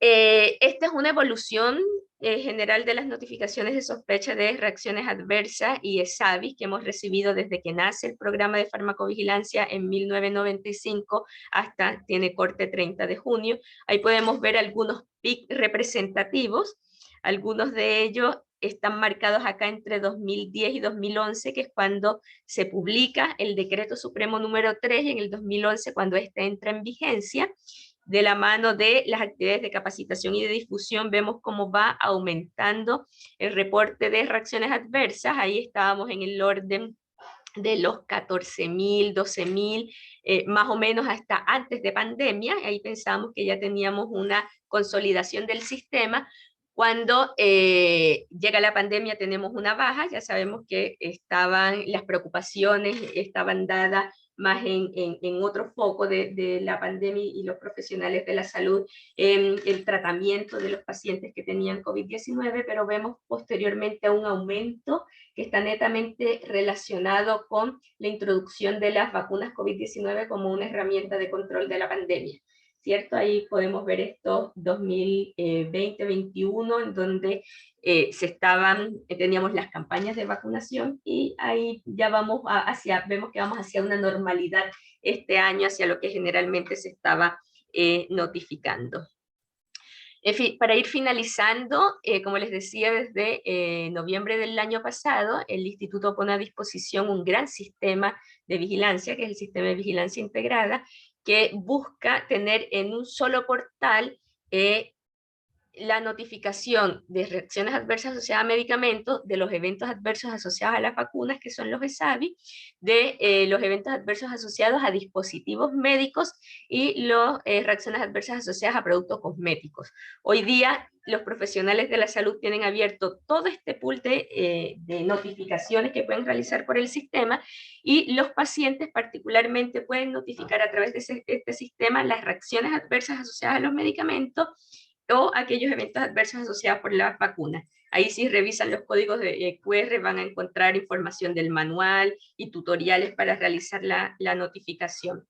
Esta es una evolución general de las notificaciones de sospecha de reacciones adversas y ESAVIS que hemos recibido desde que nace el programa de farmacovigilancia en 1995 hasta tiene corte 30 de junio. Ahí podemos ver algunos PIC representativos, algunos de ellos están marcados acá entre 2010 y 2011, que es cuando se publica el Decreto Supremo número 3, y en el 2011 cuando este entra en vigencia. De la mano de las actividades de capacitación y de difusión, vemos cómo va aumentando el reporte de reacciones adversas. Ahí estábamos en el orden de los 14.000, 12.000, más o menos hasta antes de pandemia. Ahí pensamos que ya teníamos una consolidación del sistema. Cuando llega la pandemia tenemos una baja, ya sabemos que las preocupaciones estaban dadas más en otro foco de la pandemia y los profesionales de la salud en el tratamiento de los pacientes que tenían COVID-19, pero vemos posteriormente un aumento que está netamente relacionado con la introducción de las vacunas COVID-19 como una herramienta de control de la pandemia, ¿cierto? Ahí podemos ver estos 2020-21, en donde teníamos las campañas de vacunación, y ahí ya vemos que vamos hacia una normalidad este año, hacia lo que generalmente se estaba notificando. En fin, para ir finalizando, como les decía, desde noviembre del año pasado, el Instituto pone a disposición un gran sistema de vigilancia, que es el Sistema de Vigilancia Integrada, que busca tener en un solo portal la notificación de reacciones adversas asociadas a medicamentos, de los eventos adversos asociados a las vacunas, que son los ESAVI, de los eventos adversos asociados a dispositivos médicos y las reacciones adversas asociadas a productos cosméticos. Hoy día los profesionales de la salud tienen abierto todo este pool de notificaciones que pueden realizar por el sistema, y los pacientes particularmente pueden notificar a través de este sistema las reacciones adversas asociadas a los medicamentos o aquellos eventos adversos asociados por las vacunas. Ahí si revisan los códigos de QR van a encontrar información del manual y tutoriales para realizar la notificación.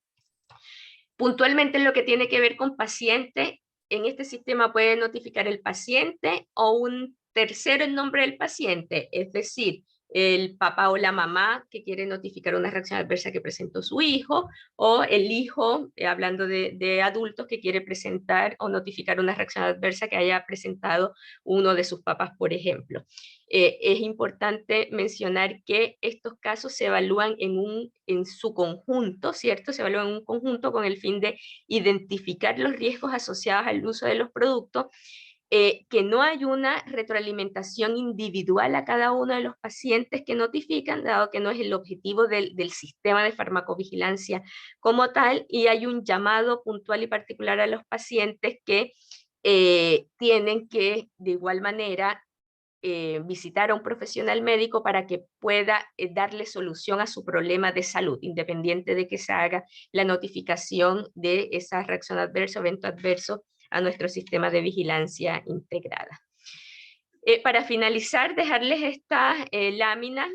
Puntualmente en lo que tiene que ver con paciente, en este sistema puede notificar el paciente o un tercero en nombre del paciente, es decir, el papá o la mamá que quiere notificar una reacción adversa que presentó su hijo, o el hijo, hablando de adultos, que quiere presentar o notificar una reacción adversa que haya presentado uno de sus papás, por ejemplo. Es importante mencionar que estos casos se evalúan en su conjunto, ¿cierto? Se evalúan en un conjunto con el fin de identificar los riesgos asociados al uso de los productos, que no hay una retroalimentación individual a cada uno de los pacientes que notifican, dado que no es el objetivo del sistema de farmacovigilancia como tal, y hay un llamado puntual y particular a los pacientes que tienen que, de igual manera, visitar a un profesional médico para que pueda darle solución a su problema de salud, independiente de que se haga la notificación de esa reacción adversa o evento adverso a nuestro sistema de vigilancia integrada. Para finalizar, dejarles esta lámina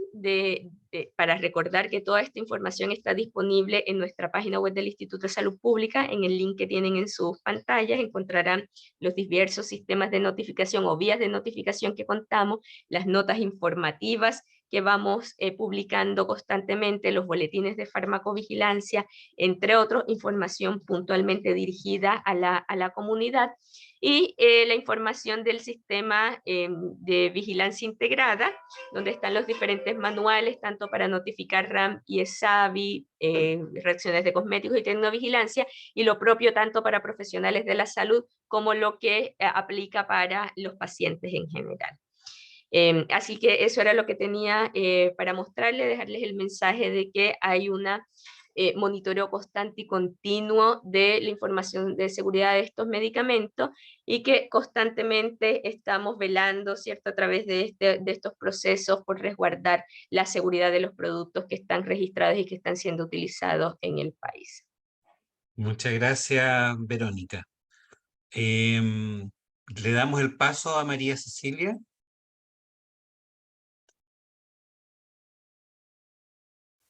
para recordar que toda esta información está disponible en nuestra página web del Instituto de Salud Pública. En el link que tienen en sus pantallas encontrarán los diversos sistemas de notificación o vías de notificación que contamos, las notas informativas que vamos publicando constantemente, los boletines de farmacovigilancia, entre otros, información puntualmente dirigida a la comunidad, y la información del sistema de vigilancia integrada, donde están los diferentes manuales, tanto para notificar RAM y ESAVI, reacciones de cosméticos y tecnovigilancia, y lo propio tanto para profesionales de la salud como lo que aplica para los pacientes en general. Así que eso era lo que tenía para mostrarles, dejarles el mensaje de que hay una monitoreo constante y continuo de la información de seguridad de estos medicamentos, y que constantemente estamos velando, ¿cierto?, a través de estos procesos por resguardar la seguridad de los productos que están registrados y que están siendo utilizados en el país. Muchas gracias, Verónica. Le damos el paso a María Cecilia.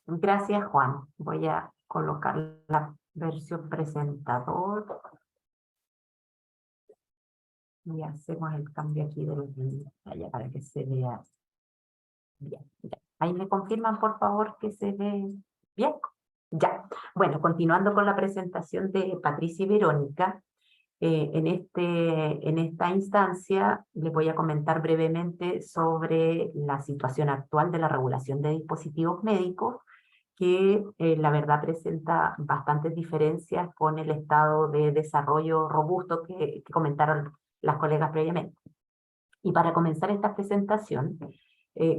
Gracias, Juan. Voy a colocar la versión presentador. Y hacemos el cambio aquí de los pantalla para que se vea bien. Ya. Ahí me confirman, por favor, que se ve bien. Ya. Bueno, continuando con la presentación de Patricia y Verónica, en esta instancia les voy a comentar brevemente sobre la situación actual de la regulación de dispositivos médicos, que la verdad presenta bastantes diferencias con el estado de desarrollo robusto que comentaron las colegas previamente. Y para comenzar esta presentación,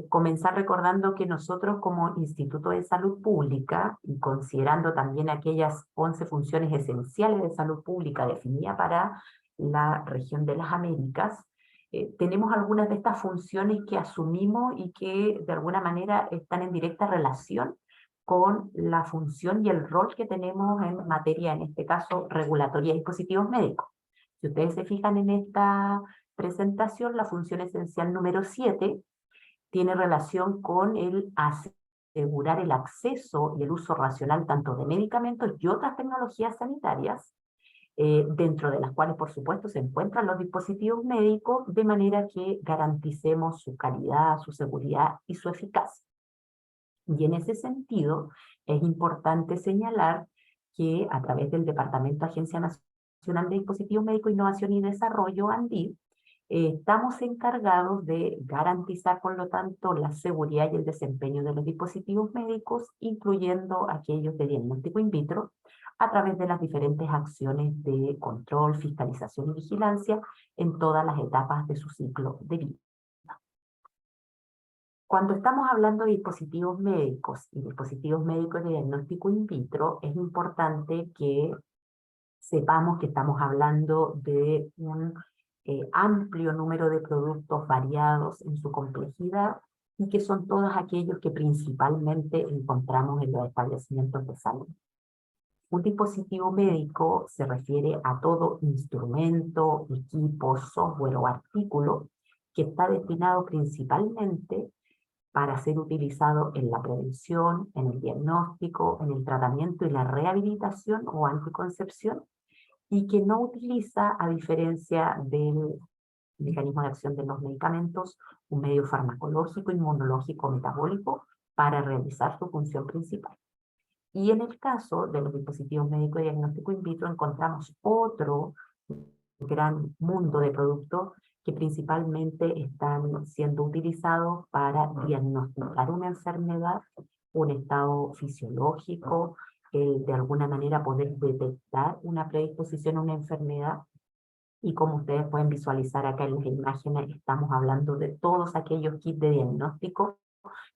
comenzar recordando que nosotros como Instituto de Salud Pública, y considerando también aquellas 11 funciones esenciales de salud pública definidas para la región de las Américas, tenemos algunas de estas funciones que asumimos y que de alguna manera están en directa relación con la función y el rol que tenemos en materia, en este caso, regulatoria de dispositivos médicos. Si ustedes se fijan en esta presentación, la función esencial número 7 tiene relación con el asegurar el acceso y el uso racional tanto de medicamentos y otras tecnologías sanitarias, dentro de las cuales, por supuesto, se encuentran los dispositivos médicos, de manera que garanticemos su calidad, su seguridad y su eficacia. Y en ese sentido, es importante señalar que a través del Departamento de Agencia Nacional de Dispositivos Médicos, Innovación y Desarrollo, ANDID, estamos encargados de garantizar, por lo tanto, la seguridad y el desempeño de los dispositivos médicos, incluyendo aquellos de diagnóstico in vitro, a través de las diferentes acciones de control, fiscalización y vigilancia en todas las etapas de su ciclo de vida. Cuando estamos hablando de dispositivos médicos y dispositivos médicos de diagnóstico in vitro, es importante que sepamos que estamos hablando de un amplio número de productos variados en su complejidad, y que son todos aquellos que principalmente encontramos en los establecimientos de salud. Un dispositivo médico se refiere a todo instrumento, equipo, software o artículo que está destinado principalmente para ser utilizado en la prevención, en el diagnóstico, en el tratamiento y la rehabilitación o anticoncepción, y que no utiliza, a diferencia del mecanismo de acción de los medicamentos, un medio farmacológico, inmunológico, metabólico para realizar su función principal. Y en el caso de los dispositivos médicos de diagnóstico in vitro encontramos otro gran mundo de productos que principalmente están siendo utilizados para diagnosticar una enfermedad, un estado fisiológico, de alguna manera poder detectar una predisposición a una enfermedad. Y como ustedes pueden visualizar acá en las imágenes, estamos hablando de todos aquellos kits de diagnóstico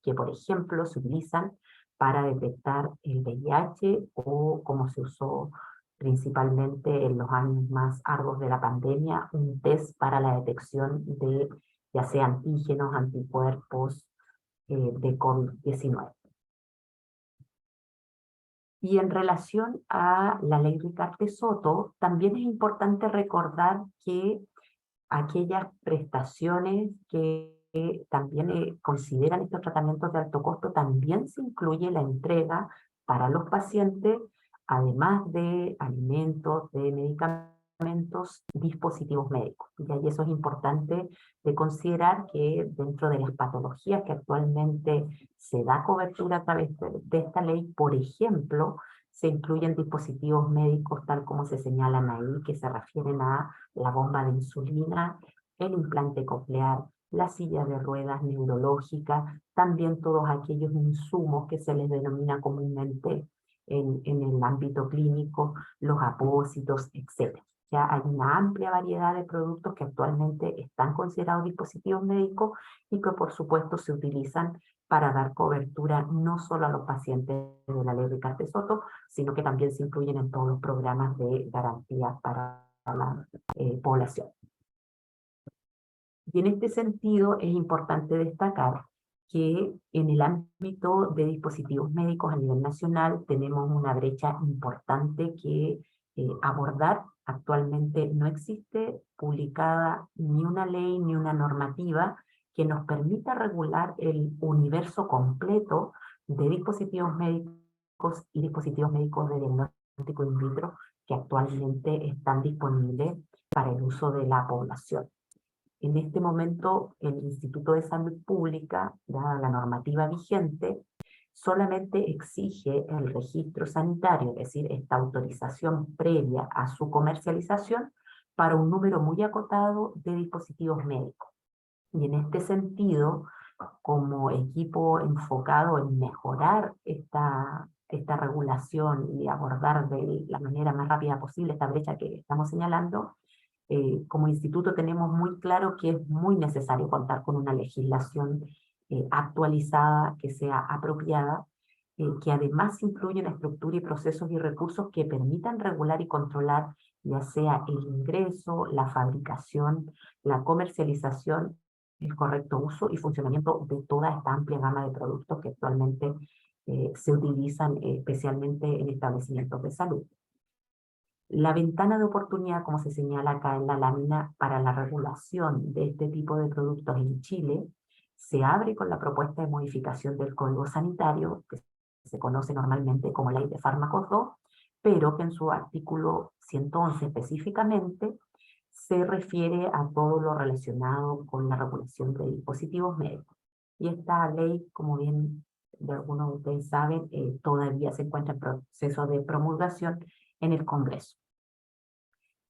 que, por ejemplo, se utilizan para detectar el VIH, o como se usó principalmente en los años más arduos de la pandemia, un test para la detección de ya sea antígenos, anticuerpos de COVID-19. Y en relación a la ley Ricarte-Soto, también es importante recordar que aquellas prestaciones que también consideran estos tratamientos de alto costo, también se incluye la entrega para los pacientes, además de alimentos, de medicamentos, medicamentos, dispositivos médicos. Y eso es importante de considerar, que dentro de las patologías que actualmente se da cobertura a través de esta ley, por ejemplo, se incluyen dispositivos médicos tal como se señalan ahí, que se refieren a la bomba de insulina, el implante coclear, la silla de ruedas neurológica, también todos aquellos insumos que se les denomina comúnmente en el ámbito clínico, los apósitos, etc. Ya hay una amplia variedad de productos que actualmente están considerados dispositivos médicos y que por supuesto se utilizan para dar cobertura no solo a los pacientes de la ley Ricardo Soto, sino que también se incluyen en todos los programas de garantía para la población. Y en este sentido es importante destacar que en el ámbito de dispositivos médicos a nivel nacional tenemos una brecha importante que abordar. Actualmente no existe publicada ni una ley ni una normativa que nos permita regular el universo completo de dispositivos médicos y dispositivos médicos de diagnóstico in vitro que actualmente están disponibles para el uso de la población. En este momento, el Instituto de Salud Pública, dada la normativa vigente, solamente exige el registro sanitario, es decir, esta autorización previa a su comercialización para un número muy acotado de dispositivos médicos. Y en este sentido, como equipo enfocado en mejorar esta regulación y abordar de la manera más rápida posible esta brecha que estamos señalando, como instituto tenemos muy claro que es muy necesario contar con una legislación actualizada, que sea apropiada, que además incluya una estructura y procesos y recursos que permitan regular y controlar ya sea el ingreso, la fabricación, la comercialización, el correcto uso y funcionamiento de toda esta amplia gama de productos que actualmente se utilizan especialmente en establecimientos de salud. La ventana de oportunidad, como se señala acá en la lámina, para la regulación de este tipo de productos en Chile, se abre con la propuesta de modificación del Código Sanitario, que se conoce normalmente como Ley de Fármacos 2, pero que en su artículo 111 específicamente se refiere a todo lo relacionado con la regulación de dispositivos médicos. Y esta ley, como bien de algunos de ustedes saben, todavía se encuentra en proceso de promulgación en el Congreso.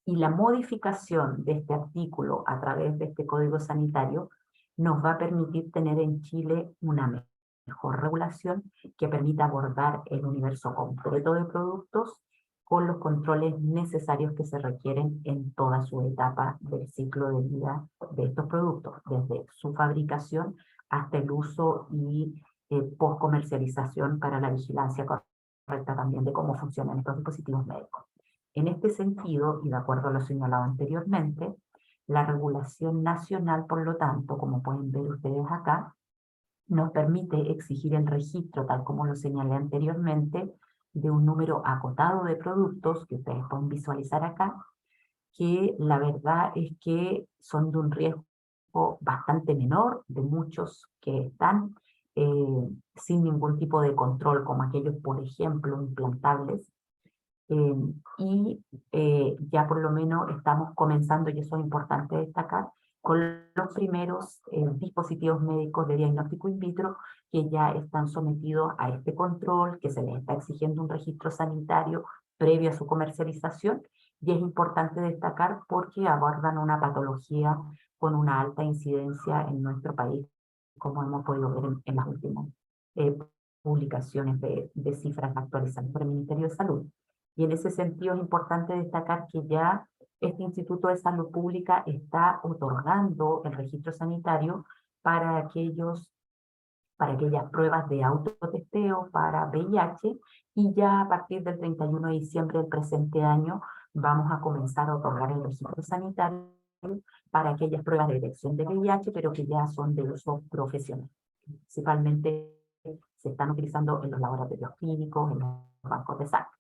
Y la modificación de este artículo a través de este Código Sanitario nos va a permitir tener en Chile una mejor regulación que permita abordar el universo completo de productos con los controles necesarios que se requieren en toda su etapa del ciclo de vida de estos productos, desde su fabricación hasta el uso y post-comercialización para la vigilancia correcta también de cómo funcionan estos dispositivos médicos. En este sentido, y de acuerdo a lo señalado anteriormente, la regulación nacional, por lo tanto, como pueden ver ustedes acá, nos permite exigir el registro, tal como lo señalé anteriormente, de un número acotado de productos, que ustedes pueden visualizar acá, que la verdad es que son de un riesgo bastante menor de muchos que están sin ningún tipo de control, como aquellos, por ejemplo, implantables, ya por lo menos estamos comenzando, y eso es importante destacar, con los primeros dispositivos médicos de diagnóstico in vitro que ya están sometidos a este control, que se les está exigiendo un registro sanitario previo a su comercialización, y es importante destacar porque abordan una patología con una alta incidencia en nuestro país, como hemos podido ver en las últimas publicaciones de cifras actualizadas por el Ministerio de Salud. Y en ese sentido es importante destacar que ya este Instituto de Salud Pública está otorgando el registro sanitario para aquellas pruebas de autotesteo para VIH, y ya a partir del 31 de diciembre del presente año vamos a comenzar a otorgar el registro sanitario para aquellas pruebas de detección de VIH, pero que ya son de uso profesional. Principalmente se están utilizando en los laboratorios clínicos, en los bancos de sangre.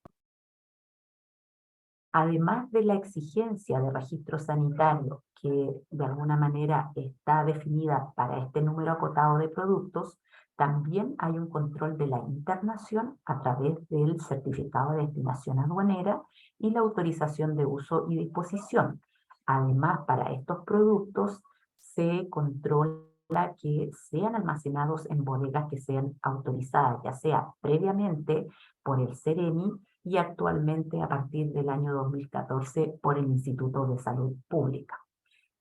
Además de la exigencia de registro sanitario, que de alguna manera está definida para este número acotado de productos, También hay un control de la internación a través del certificado de destinación aduanera y la autorización de uso y disposición. Además, para estos productos se controla que sean almacenados en bodegas que sean autorizadas, ya sea previamente por el Ceremi y actualmente a partir del año 2014 por el Instituto de Salud Pública.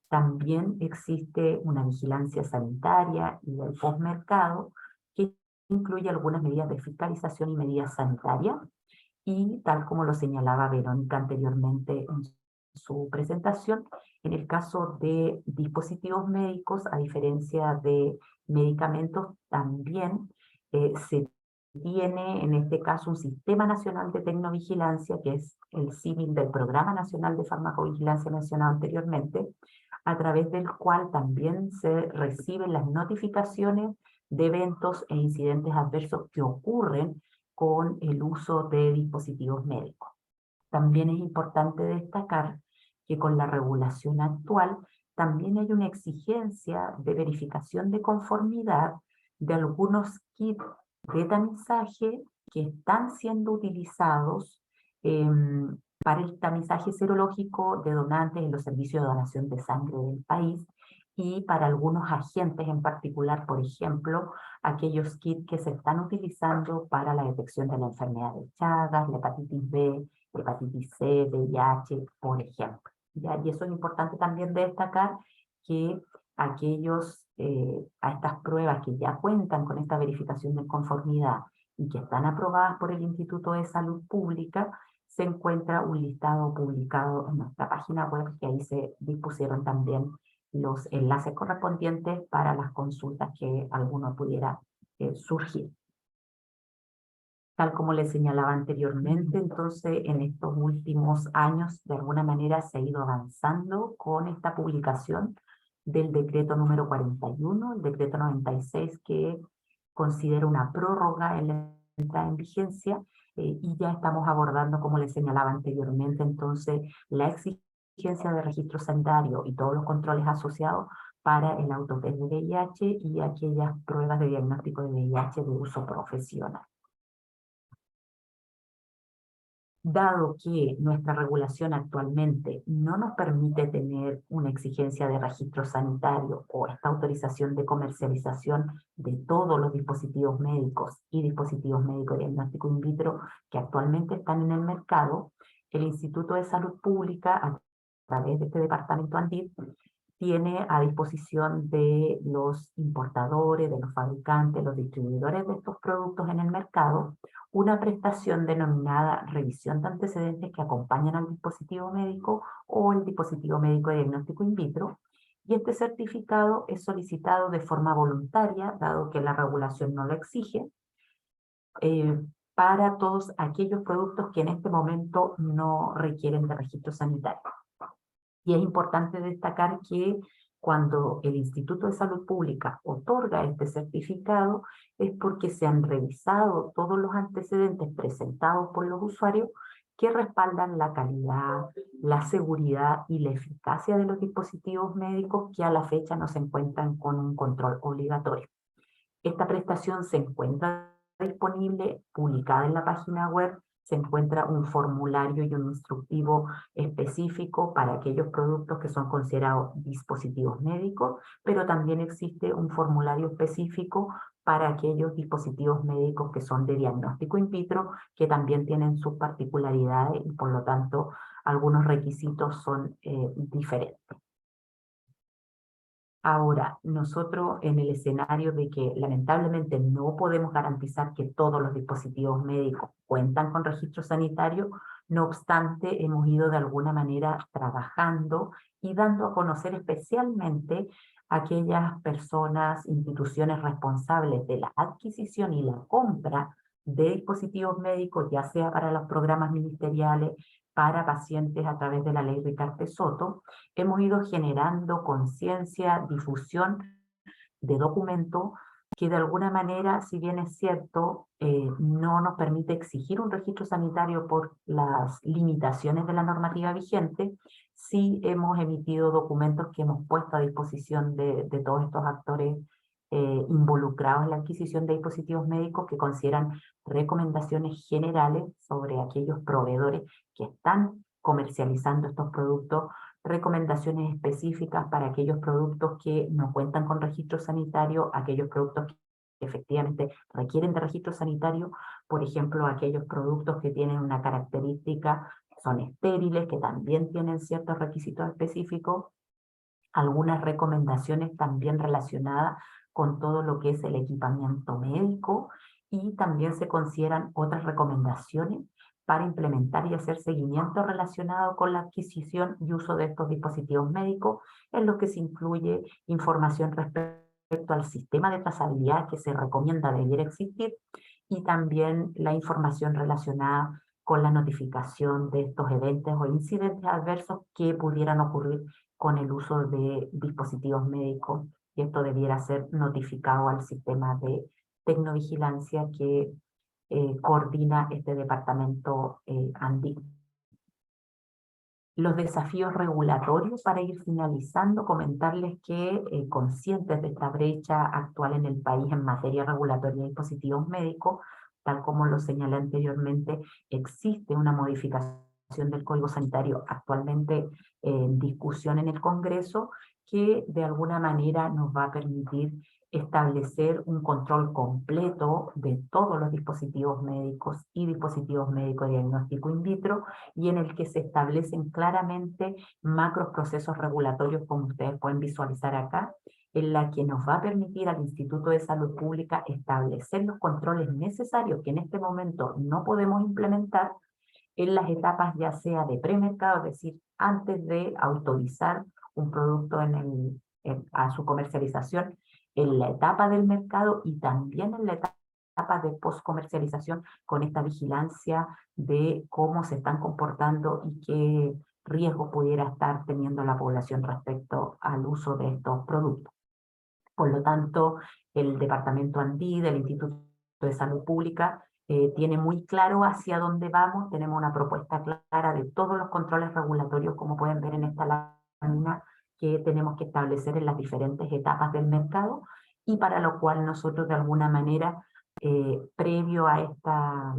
También existe una vigilancia sanitaria y del postmercado que incluye algunas medidas de fiscalización y medidas sanitarias, y tal como lo señalaba Verónica anteriormente en su presentación, en el caso de dispositivos médicos, a diferencia de medicamentos, también se tiene en este caso un Sistema Nacional de Tecnovigilancia, que es el símil del Programa Nacional de Farmacovigilancia mencionado anteriormente, a través del cual también se reciben las notificaciones de eventos e incidentes adversos que ocurren con el uso de dispositivos médicos. También es importante destacar que con la regulación actual también hay una exigencia de verificación de conformidad de algunos kits de tamizaje que están siendo utilizados para el tamizaje serológico de donantes en los servicios de donación de sangre del país y para algunos agentes en particular, por ejemplo, aquellos kits que se están utilizando para la detección de la enfermedad de Chagas, la hepatitis B, hepatitis C, VIH, por ejemplo. ¿Ya? Y eso es importante también destacar que aquellos, a estas pruebas que ya cuentan con esta verificación de conformidad y que están aprobadas por el Instituto de Salud Pública, se encuentra un listado publicado en nuestra página web, que ahí se dispusieron también los enlaces correspondientes para las consultas que alguno pudiera surgir. Tal como les señalaba anteriormente, entonces en estos últimos años de alguna manera se ha ido avanzando con esta publicación del decreto número 41, el decreto 96, que considera una prórroga en la entrada en vigencia, y ya estamos abordando, como les señalaba anteriormente, entonces la exigencia de registro sanitario y todos los controles asociados para el autotest de VIH y aquellas pruebas de diagnóstico de VIH de uso profesional. Dado que nuestra regulación actualmente no nos permite tener una exigencia de registro sanitario o esta autorización de comercialización de todos los dispositivos médicos y dispositivos médicos de diagnóstico in vitro que actualmente están en el mercado, el Instituto de Salud Pública, a través de este departamento ANDID, tiene a disposición de los importadores, de los fabricantes, los distribuidores de estos productos en el mercado, una prestación denominada revisión de antecedentes que acompañan al dispositivo médico o el dispositivo médico de diagnóstico in vitro, y este certificado es solicitado de forma voluntaria, dado que la regulación no lo exige, para todos aquellos productos que en este momento no requieren de registro sanitario. Y es importante destacar que cuando el Instituto de Salud Pública otorga este certificado es porque se han revisado todos los antecedentes presentados por los usuarios que respaldan la calidad, la seguridad y la eficacia de los dispositivos médicos que a la fecha no se encuentran con un control obligatorio. Esta prestación se encuentra disponible, publicada en la página web. Se encuentra un formulario y un instructivo específico para aquellos productos que son considerados dispositivos médicos, pero también existe un formulario específico para aquellos dispositivos médicos que son de diagnóstico in vitro, que también tienen sus particularidades y por lo tanto algunos requisitos son diferentes. Ahora, nosotros en el escenario de que lamentablemente no podemos garantizar que todos los dispositivos médicos cuentan con registro sanitario, no obstante hemos ido de alguna manera trabajando y dando a conocer especialmente a aquellas personas, instituciones responsables de la adquisición y la compra de dispositivos médicos, ya sea para los programas ministeriales, para pacientes a través de la ley Ricarte-Soto. Hemos ido generando conciencia, difusión de documentos que de alguna manera, si bien es cierto, no nos permite exigir un registro sanitario por las limitaciones de la normativa vigente, sí hemos emitido documentos que hemos puesto a disposición de todos estos actores involucrados en la adquisición de dispositivos médicos que consideran recomendaciones generales sobre aquellos proveedores que están comercializando estos productos, recomendaciones específicas para aquellos productos que no cuentan con registro sanitario, aquellos productos que efectivamente requieren de registro sanitario, por ejemplo, aquellos productos que tienen una característica, son estériles, que también tienen ciertos requisitos específicos, algunas recomendaciones también relacionadas con todo lo que es el equipamiento médico, y también se consideran otras recomendaciones para implementar y hacer seguimiento relacionado con la adquisición y uso de estos dispositivos médicos, en lo que se incluye información respecto al sistema de trazabilidad que se recomienda debiera existir, y también la información relacionada con la notificación de estos eventos o incidentes adversos que pudieran ocurrir con el uso de dispositivos médicos, y esto debiera ser notificado al sistema de tecnovigilancia que coordina este departamento ANDI. Los desafíos regulatorios, para ir finalizando, comentarles que conscientes de esta brecha actual en el país en materia regulatoria de dispositivos médicos, tal como lo señalé anteriormente, existe una modificación del Código Sanitario actualmente en discusión en el Congreso, que de alguna manera nos va a permitir establecer un control completo de todos los dispositivos médicos y dispositivos médicos de diagnóstico in vitro, y en el que se establecen claramente macros procesos regulatorios, como ustedes pueden visualizar acá, en la que nos va a permitir al Instituto de Salud Pública establecer los controles necesarios que en este momento no podemos implementar en las etapas ya sea de premercado, es decir, antes de autorizar un producto a su comercialización, en la etapa del mercado y también en la etapa de post-comercialización, con esta vigilancia de cómo se están comportando y qué riesgo pudiera estar teniendo la población respecto al uso de estos productos. Por lo tanto, el Departamento ANDI del Instituto de Salud Pública tiene muy claro hacia dónde vamos. Tenemos una propuesta clara de todos los controles regulatorios, como pueden ver en esta lámina, que tenemos que establecer en las diferentes etapas del mercado, y para lo cual nosotros de alguna manera, previo a esta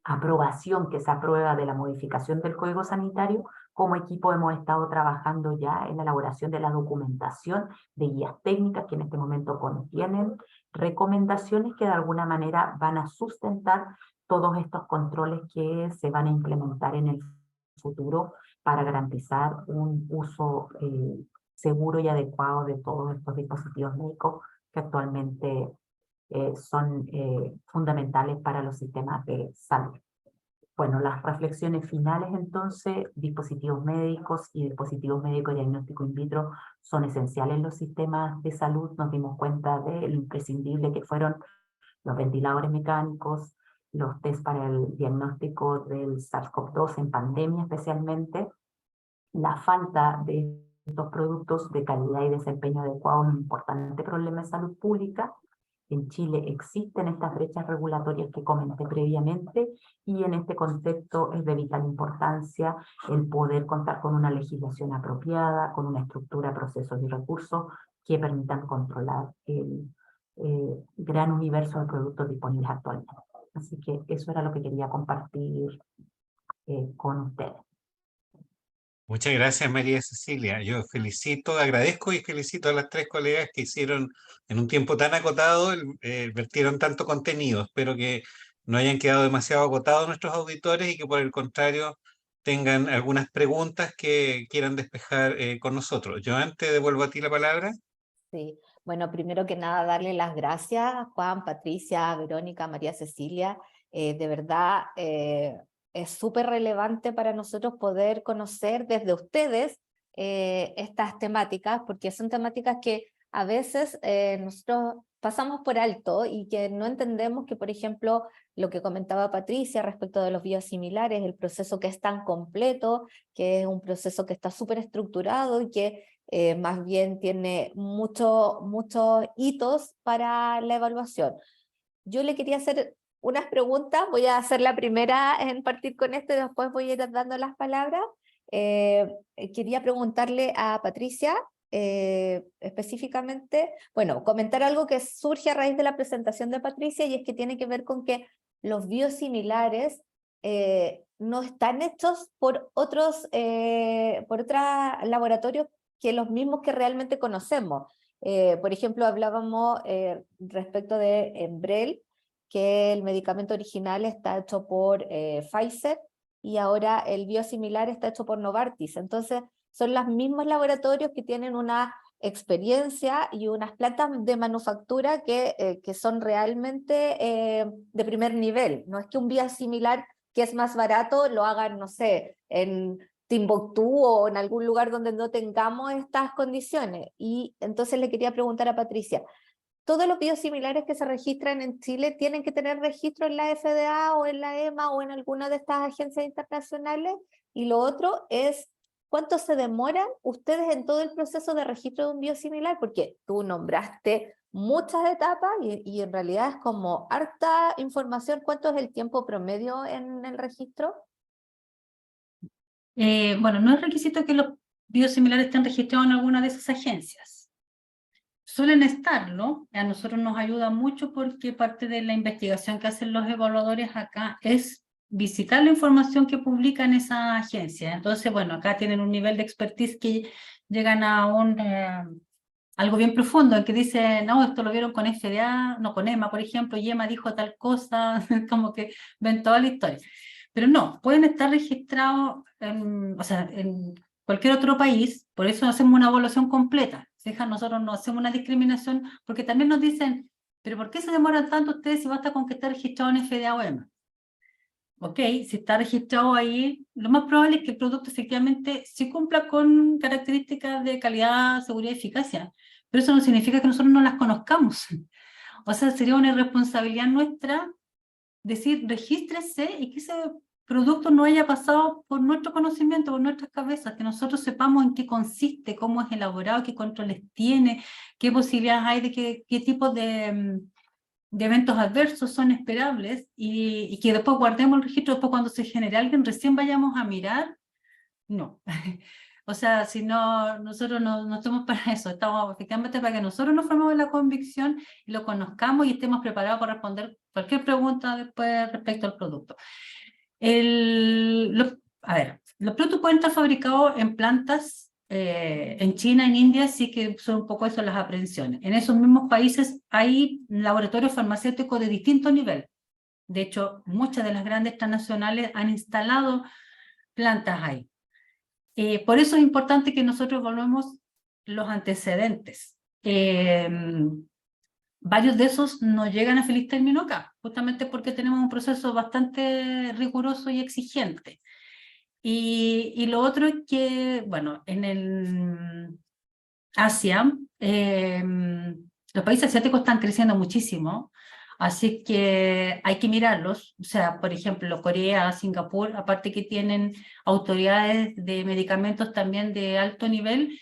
aprobación que se aprueba de la modificación del Código Sanitario, como equipo hemos estado trabajando ya en la elaboración de la documentación de guías técnicas que en este momento contienen recomendaciones que de alguna manera van a sustentar todos estos controles que se van a implementar en el futuro para garantizar un uso seguro y adecuado de todos estos dispositivos médicos que actualmente son fundamentales para los sistemas de salud. Bueno, las reflexiones finales entonces: dispositivos médicos y dispositivos médicos de diagnóstico in vitro son esenciales en los sistemas de salud. Nos dimos cuenta de lo imprescindible que fueron los ventiladores mecánicos, los test para el diagnóstico del SARS-CoV-2 en pandemia especialmente. La falta de estos productos de calidad y desempeño adecuado es un importante problema de salud pública. En Chile existen estas brechas regulatorias que comenté previamente, y en este contexto es de vital importancia el poder contar con una legislación apropiada, con una estructura, procesos y recursos que permitan controlar el gran universo de productos disponibles actualmente. Así que eso era lo que quería compartir con ustedes. Muchas gracias, María Cecilia. Yo agradezco y felicito a las tres colegas que hicieron en un tiempo tan acotado, vertieron tanto contenido. Espero que no hayan quedado demasiado agotados nuestros auditores y que por el contrario tengan algunas preguntas que quieran despejar con nosotros. Joan, te devuelvo a ti la palabra. Sí, bueno, primero que nada darle las gracias, Juan, Patricia, Verónica, María Cecilia. De verdad, es súper relevante para nosotros poder conocer desde ustedes estas temáticas, porque son temáticas que a veces nosotros pasamos por alto y que no entendemos que, por ejemplo, lo que comentaba Patricia respecto de los biosimilares, el proceso que es tan completo, que es un proceso que está súper estructurado y que más bien tiene muchos hitos para la evaluación. Yo le quería hacer unas preguntas, voy a hacer la primera en partir con esto y después voy a ir dando las palabras. Quería preguntarle a Patricia, específicamente, bueno, comentar algo que surge a raíz de la presentación de Patricia, y es que tiene que ver con que los biosimilares no están hechos por otros laboratorios que los mismos que realmente conocemos. Por ejemplo, hablábamos respecto de Enbrel, que el medicamento original está hecho por Pfizer, y ahora el biosimilar está hecho por Novartis. Entonces, son los mismos laboratorios que tienen una experiencia y unas plantas de manufactura que son realmente de primer nivel. No es que un biosimilar que es más barato lo hagan, no sé, en Timbuktu o en algún lugar donde no tengamos estas condiciones. Y entonces le quería preguntar a Patricia, ¿todos los biosimilares que se registran en Chile tienen que tener registro en la FDA o en la EMA o en alguna de estas agencias internacionales? Y lo otro es, ¿cuánto se demoran ustedes en todo el proceso de registro de un biosimilar? Porque tú nombraste muchas etapas y en realidad es como harta información. ¿Cuánto es el tiempo promedio en el registro? Bueno, no es requisito que los biosimilares estén registrados en alguna de esas agencias. Suelen estarlo, a nosotros nos ayuda mucho porque parte de la investigación que hacen los evaluadores acá es visitar la información que publican esa agencia. Entonces, bueno, acá tienen un nivel de expertise que llegan a algo bien profundo, en que dicen, no, esto lo vieron con FDA, no con EMA, por ejemplo, y EMA dijo tal cosa, como que ven toda la historia. Pero no, pueden estar registrados en cualquier otro país, por eso hacemos una evaluación completa. Nosotros no hacemos una discriminación, porque también nos dicen, pero ¿por qué se demoran tanto ustedes si basta con que esté registrado en FDA o EMA? Ok, si está registrado ahí, lo más probable es que el producto efectivamente sí cumpla con características de calidad, seguridad y eficacia, pero eso no significa que nosotros no las conozcamos. O sea, sería una irresponsabilidad nuestra decir, regístrese y que ese producto no haya pasado por nuestro conocimiento, por nuestras cabezas, que nosotros sepamos en qué consiste, cómo es elaborado, qué controles tiene, qué posibilidades hay de qué tipo de eventos adversos son esperables, y que después guardemos el registro, después cuando se genere alguien recién vayamos a mirar. No. O sea, si no, nosotros no estamos para eso, estamos efectivamente para que nosotros nos formemos la convicción y lo conozcamos y estemos preparados para responder cualquier pregunta después respecto al producto. Los productos pueden estar fabricados en plantas en China, en India, sí que son un poco eso las aprehensiones. En esos mismos países hay laboratorios farmacéuticos de distinto nivel. De hecho, muchas de las grandes transnacionales han instalado plantas ahí. Por eso es importante que nosotros evaluemos los antecedentes. Varios de esos no llegan a feliz término acá, justamente porque tenemos un proceso bastante riguroso y exigente. Y lo otro es que, bueno, en el Asia, los países asiáticos están creciendo muchísimo, así que hay que mirarlos. O sea, por ejemplo, Corea, Singapur, aparte que tienen autoridades de medicamentos también de alto nivel,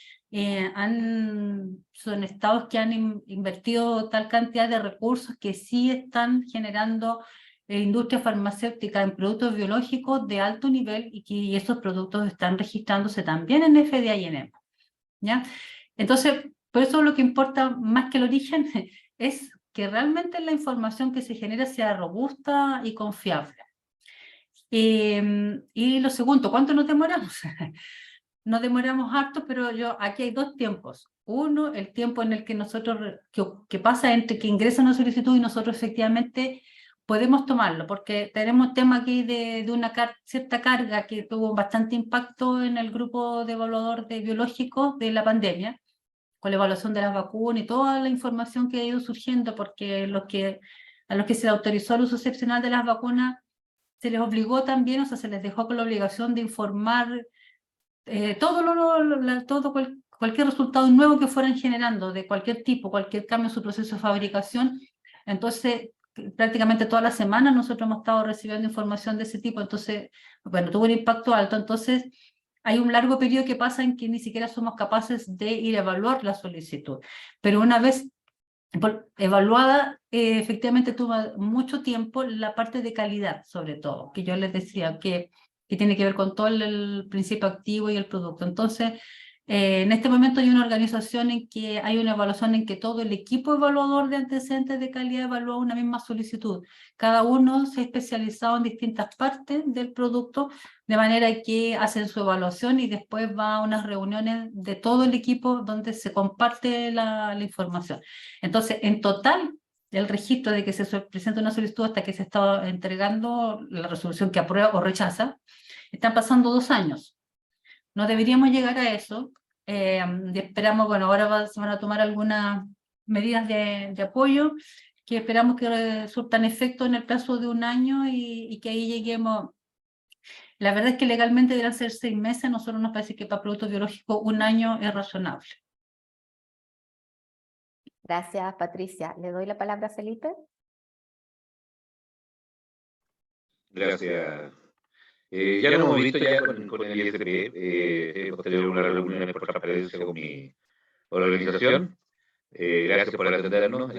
son estados que han invertido tal cantidad de recursos que sí están generando industria farmacéutica en productos biológicos de alto nivel, y esos productos están registrándose también en FDA y en EMA, ¿ya? Entonces, por eso lo que importa más que el origen es que realmente la información que se genera sea robusta y confiable. Y lo segundo, ¿cuánto nos demoramos? Nos demoramos harto, pero aquí hay dos tiempos. Uno, el tiempo en el que nosotros, que pasa entre que ingresa una solicitud y nosotros efectivamente podemos tomarlo, porque tenemos tema aquí de una cierta carga que tuvo bastante impacto en el grupo de evaluador de biológicos de la pandemia, con la evaluación de las vacunas y toda la información que ha ido surgiendo, porque a los que se les autorizó el uso excepcional de las vacunas, se les obligó también, o sea, se les dejó con la obligación de informar cualquier resultado nuevo que fueran generando, de cualquier tipo, cualquier cambio en su proceso de fabricación. Entonces, prácticamente toda la semana nosotros hemos estado recibiendo información de ese tipo, entonces, bueno, tuvo un impacto alto. Entonces, hay un largo periodo que pasa en que ni siquiera somos capaces de ir a evaluar la solicitud. Pero una vez evaluada, efectivamente tuvo mucho tiempo la parte de calidad, sobre todo, que yo les decía que tiene que ver con todo el principio activo y el producto. Entonces, En este momento hay una organización en que hay una evaluación en que todo el equipo evaluador de antecedentes de calidad evalúa una misma solicitud. Cada uno se ha especializado en distintas partes del producto, de manera que hacen su evaluación y después va a unas reuniones de todo el equipo donde se comparte la información. Entonces, en total, el registro de que se presenta una solicitud hasta que se está entregando la resolución que aprueba o rechaza, están pasando 2 años. No deberíamos llegar a eso. Y esperamos, bueno, ahora se van a tomar algunas medidas de apoyo que esperamos que surtan efecto en el plazo de 1 año y que ahí lleguemos. La verdad es que legalmente deberán ser 6 meses, a nosotros nos parece que para productos biológicos 1 año es razonable. Gracias, Patricia. Le doy la palabra a Felipe. Gracias. Ya lo hemos visto ya con el ISP, hemos tenido una reunión por transparencia con mi organización. Gracias por atendernos.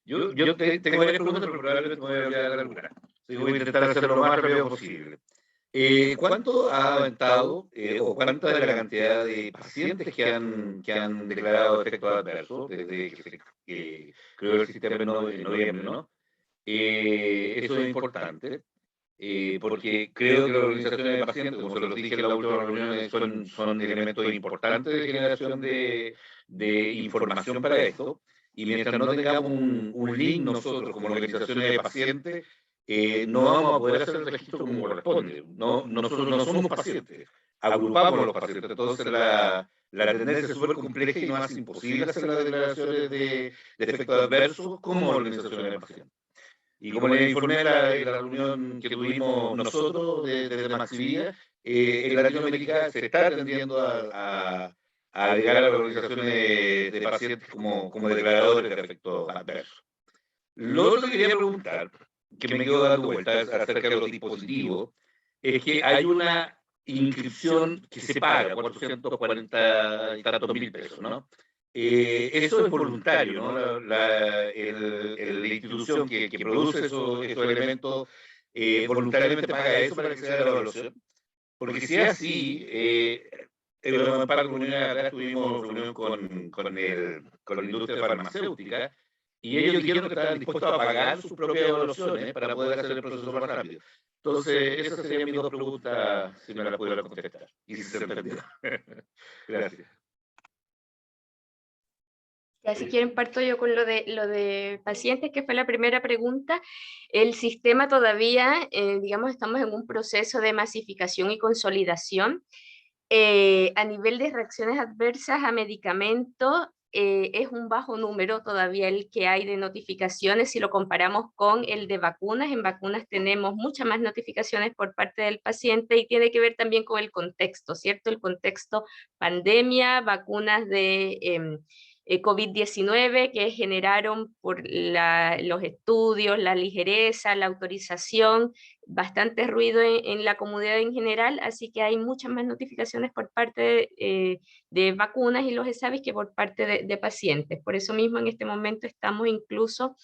Yo tengo varias preguntas, pero probablemente me voy a olvidar alguna. Voy a intentar hacerlo lo más rápido posible. ¿Cuánto ha aumentado o cuánta es la cantidad de pacientes que han declarado efectos adversos desde que se creó el sistema en noviembre, ¿no? Eso es importante. Porque creo que las organizaciones de pacientes, como se los dije en la última reunión, son elementos importantes de generación de información para esto, y mientras no tengamos un link nosotros como organizaciones de pacientes, no vamos a poder hacer el registro como corresponde. Nosotros no somos pacientes, agrupamos los pacientes, entonces la tendencia es súper compleja y nos hace imposible hacer las declaraciones de efectos adversos como organizaciones de pacientes. Y como les informé en la reunión que tuvimos nosotros desde Maxivía, en Latinoamérica se está tendiendo a llegar a las organizaciones de pacientes como declaradores de efectos adversos. Lo otro que quería preguntar, que me quedo dando vueltas acerca de los dispositivos, es que hay una inscripción que se paga, 440 y tantos mil pesos, ¿no? Eso es voluntario, ¿no? La institución que produce esos elementos voluntariamente paga eso para que se haga la evaluación. Porque si es así, para acá tuvimos reunión con la industria farmacéutica y ellos dijeron que estaban dispuestos a pagar sus propias evaluaciones para poder hacer el proceso más rápido. Entonces, esas serían mis 2 preguntas, si me las pudiera contestar. Y si se entendió. Gracias. Ya, si quieren parto yo con lo de pacientes, que fue la primera pregunta. El sistema todavía, digamos, estamos en un proceso de masificación y consolidación. A nivel de reacciones adversas a medicamentos, es un bajo número todavía el que hay de notificaciones si lo comparamos con el de vacunas. En vacunas tenemos muchas más notificaciones por parte del paciente y tiene que ver también con el contexto, ¿cierto? El contexto pandemia, vacunas de COVID-19 que generaron por los estudios, la ligereza, la autorización, bastante ruido en la comunidad en general, así que hay muchas más notificaciones por parte de vacunas y los ESAVIS que por parte de pacientes. Por eso mismo en este momento estamos incluso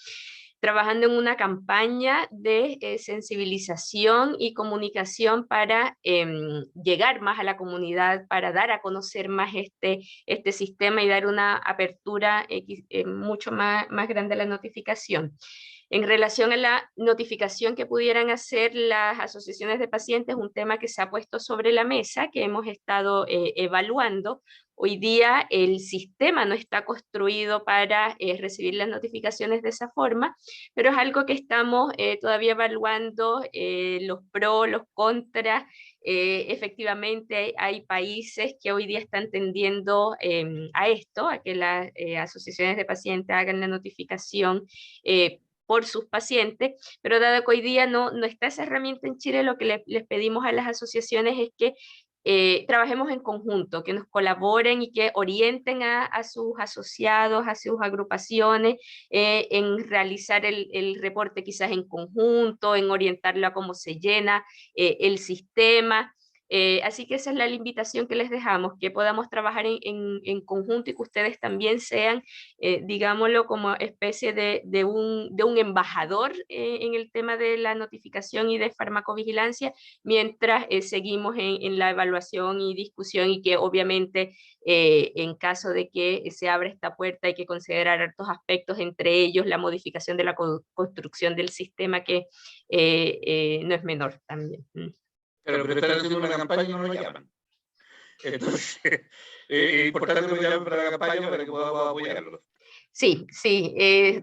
trabajando en una campaña de sensibilización y comunicación para llegar más a la comunidad, para dar a conocer más este sistema y dar una apertura mucho más grande a la notificación. En relación a la notificación que pudieran hacer las asociaciones de pacientes, un tema que se ha puesto sobre la mesa, que hemos estado evaluando. Hoy día el sistema no está construido para recibir las notificaciones de esa forma, pero es algo que estamos todavía evaluando, los pros, los contras. Efectivamente hay países que hoy día están tendiendo a esto, a que las asociaciones de pacientes hagan la notificación por sus pacientes, pero dado que hoy día no está esa herramienta en Chile, lo que les pedimos a las asociaciones es que trabajemos en conjunto, que nos colaboren y que orienten a sus asociados, a sus agrupaciones, en realizar el reporte quizás en conjunto, en orientarlo a cómo se llena el sistema. Así que esa es la invitación que les dejamos, que podamos trabajar en conjunto y que ustedes también sean, digámoslo, como especie de un embajador en el tema de la notificación y de farmacovigilancia, mientras seguimos en la evaluación y discusión, y que obviamente en caso de que se abra esta puerta hay que considerar hartos aspectos, entre ellos la modificación de la construcción del sistema, que no es menor también. Pero están haciendo una campaña y no nos llaman. Entonces, es importante que nos llamen para la campaña para que podamos apoyarlos. Sí, sí,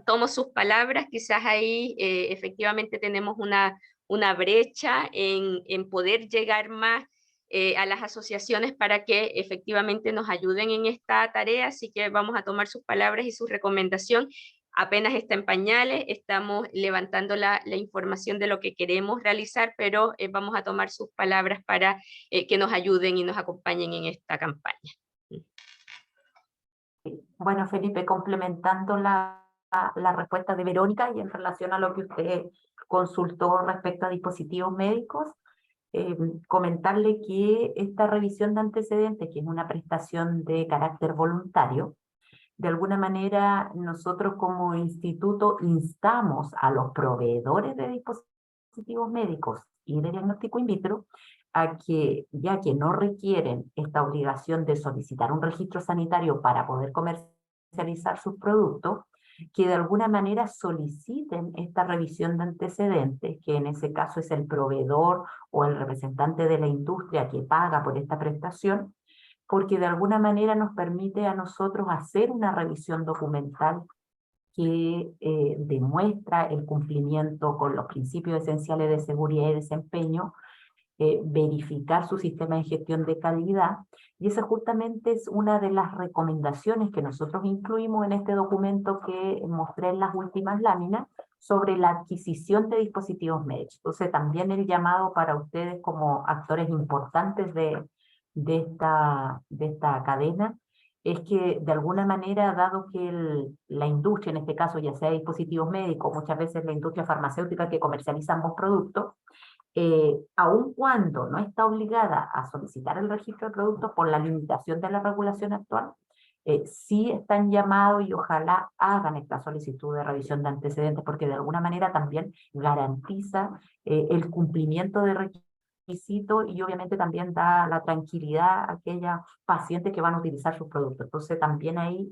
tomo sus palabras, quizás ahí efectivamente tenemos una brecha en poder llegar más a las asociaciones para que efectivamente nos ayuden en esta tarea, así que vamos a tomar sus palabras y su recomendación. Apenas está en pañales, estamos levantando la información de lo que queremos realizar, pero vamos a tomar sus palabras para que nos ayuden y nos acompañen en esta campaña. Bueno, Felipe, complementando la respuesta de Verónica y en relación a lo que usted consultó respecto a dispositivos médicos, comentarle que esta revisión de antecedentes, que es una prestación de carácter voluntario, de alguna manera nosotros como instituto instamos a los proveedores de dispositivos médicos y de diagnóstico in vitro a que, ya que no requieren esta obligación de solicitar un registro sanitario para poder comercializar sus productos, que de alguna manera soliciten esta revisión de antecedentes, que en ese caso es el proveedor o el representante de la industria que paga por esta prestación, porque de alguna manera nos permite a nosotros hacer una revisión documental que demuestra el cumplimiento con los principios esenciales de seguridad y desempeño, verificar su sistema de gestión de calidad, y esa justamente es una de las recomendaciones que nosotros incluimos en este documento que mostré en las últimas láminas sobre la adquisición de dispositivos médicos. Entonces también el llamado para ustedes como actores importantes de esta cadena es que de alguna manera, dado que la industria, en este caso ya sea dispositivos médicos, muchas veces la industria farmacéutica que comercializa ambos productos, aun cuando no está obligada a solicitar el registro de productos por la limitación de la regulación actual, sí están llamados y ojalá hagan esta solicitud de revisión de antecedentes, porque de alguna manera también garantiza el cumplimiento de requisitos y obviamente también da la tranquilidad a aquellos pacientes que van a utilizar sus productos. Entonces también ahí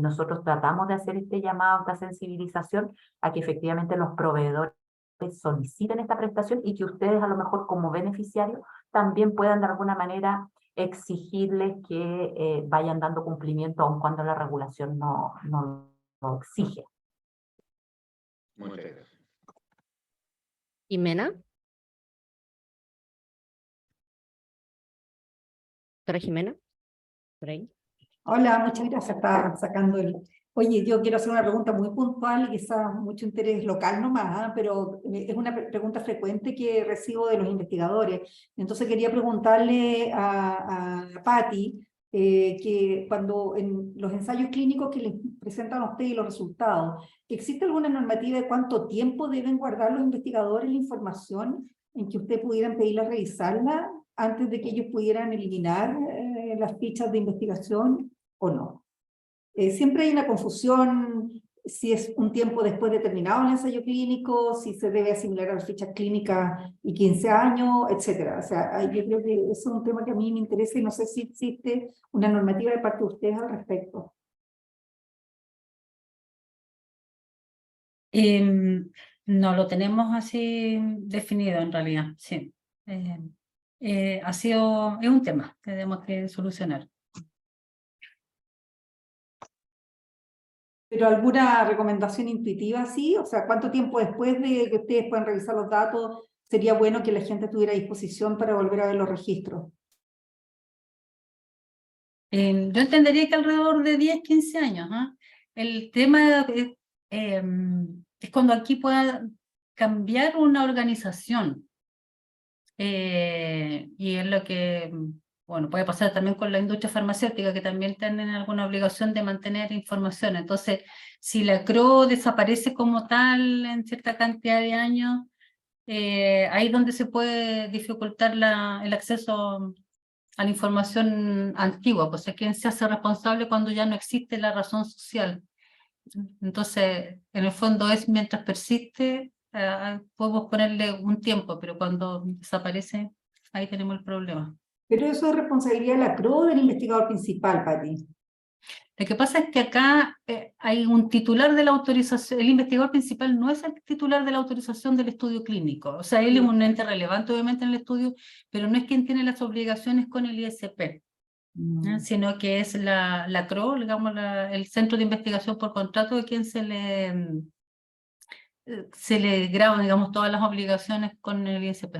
nosotros tratamos de hacer este llamado, esta sensibilización a que efectivamente los proveedores soliciten esta prestación y que ustedes a lo mejor como beneficiarios también puedan de alguna manera exigirles que vayan dando cumplimiento aun cuando la regulación no lo exige. Muchas gracias. Jimena. Doctora Jimena, por ahí. Hola, muchas gracias. Estaba sacando el... Oye, yo quiero hacer una pregunta muy puntual y quizás mucho interés local nomás, pero es una pregunta frecuente que recibo de los investigadores. Entonces quería preguntarle a Patti que cuando en los ensayos clínicos que les presentan a ustedes los resultados, ¿existe alguna normativa de cuánto tiempo deben guardar los investigadores la información en que ustedes pudieran pedirle revisarla antes de que ellos pudieran eliminar las fichas de investigación o no? Siempre hay una confusión si es un tiempo después de terminado el ensayo clínico, si se debe asimilar a las fichas clínicas y 15 años, etcétera. O sea, yo creo que eso es un tema que a mí me interesa y no sé si existe una normativa de parte de ustedes al respecto. No lo tenemos así definido en realidad, sí. Es un tema que tenemos que solucionar. ¿Pero alguna recomendación intuitiva sí? O sea, ¿cuánto tiempo después de que ustedes puedan revisar los datos sería bueno que la gente tuviera a disposición para volver a ver los registros? Yo entendería que alrededor de 10, 15 años. El tema es cuando aquí pueda cambiar una organización. Y es lo que... Bueno, puede pasar también con la industria farmacéutica, que también tienen alguna obligación de mantener información. Entonces, si la CRO desaparece como tal en cierta cantidad de años, ahí es donde se puede dificultar el acceso a la información antigua, pues es quien se hace responsable cuando ya no existe la razón social. Entonces, en el fondo es mientras persiste, podemos ponerle un tiempo, pero cuando desaparece, ahí tenemos el problema. Pero eso es responsabilidad de la CRO o del investigador principal, Pati. Lo que pasa es que acá hay un titular de la autorización, el investigador principal no es el titular de la autorización del estudio clínico, o sea, él es un ente relevante obviamente en el estudio, pero no es quien tiene las obligaciones con el ISP, sino que es la CRO, digamos, el Centro de Investigación por Contrato, de quien se le graban, digamos, todas las obligaciones con el ISP.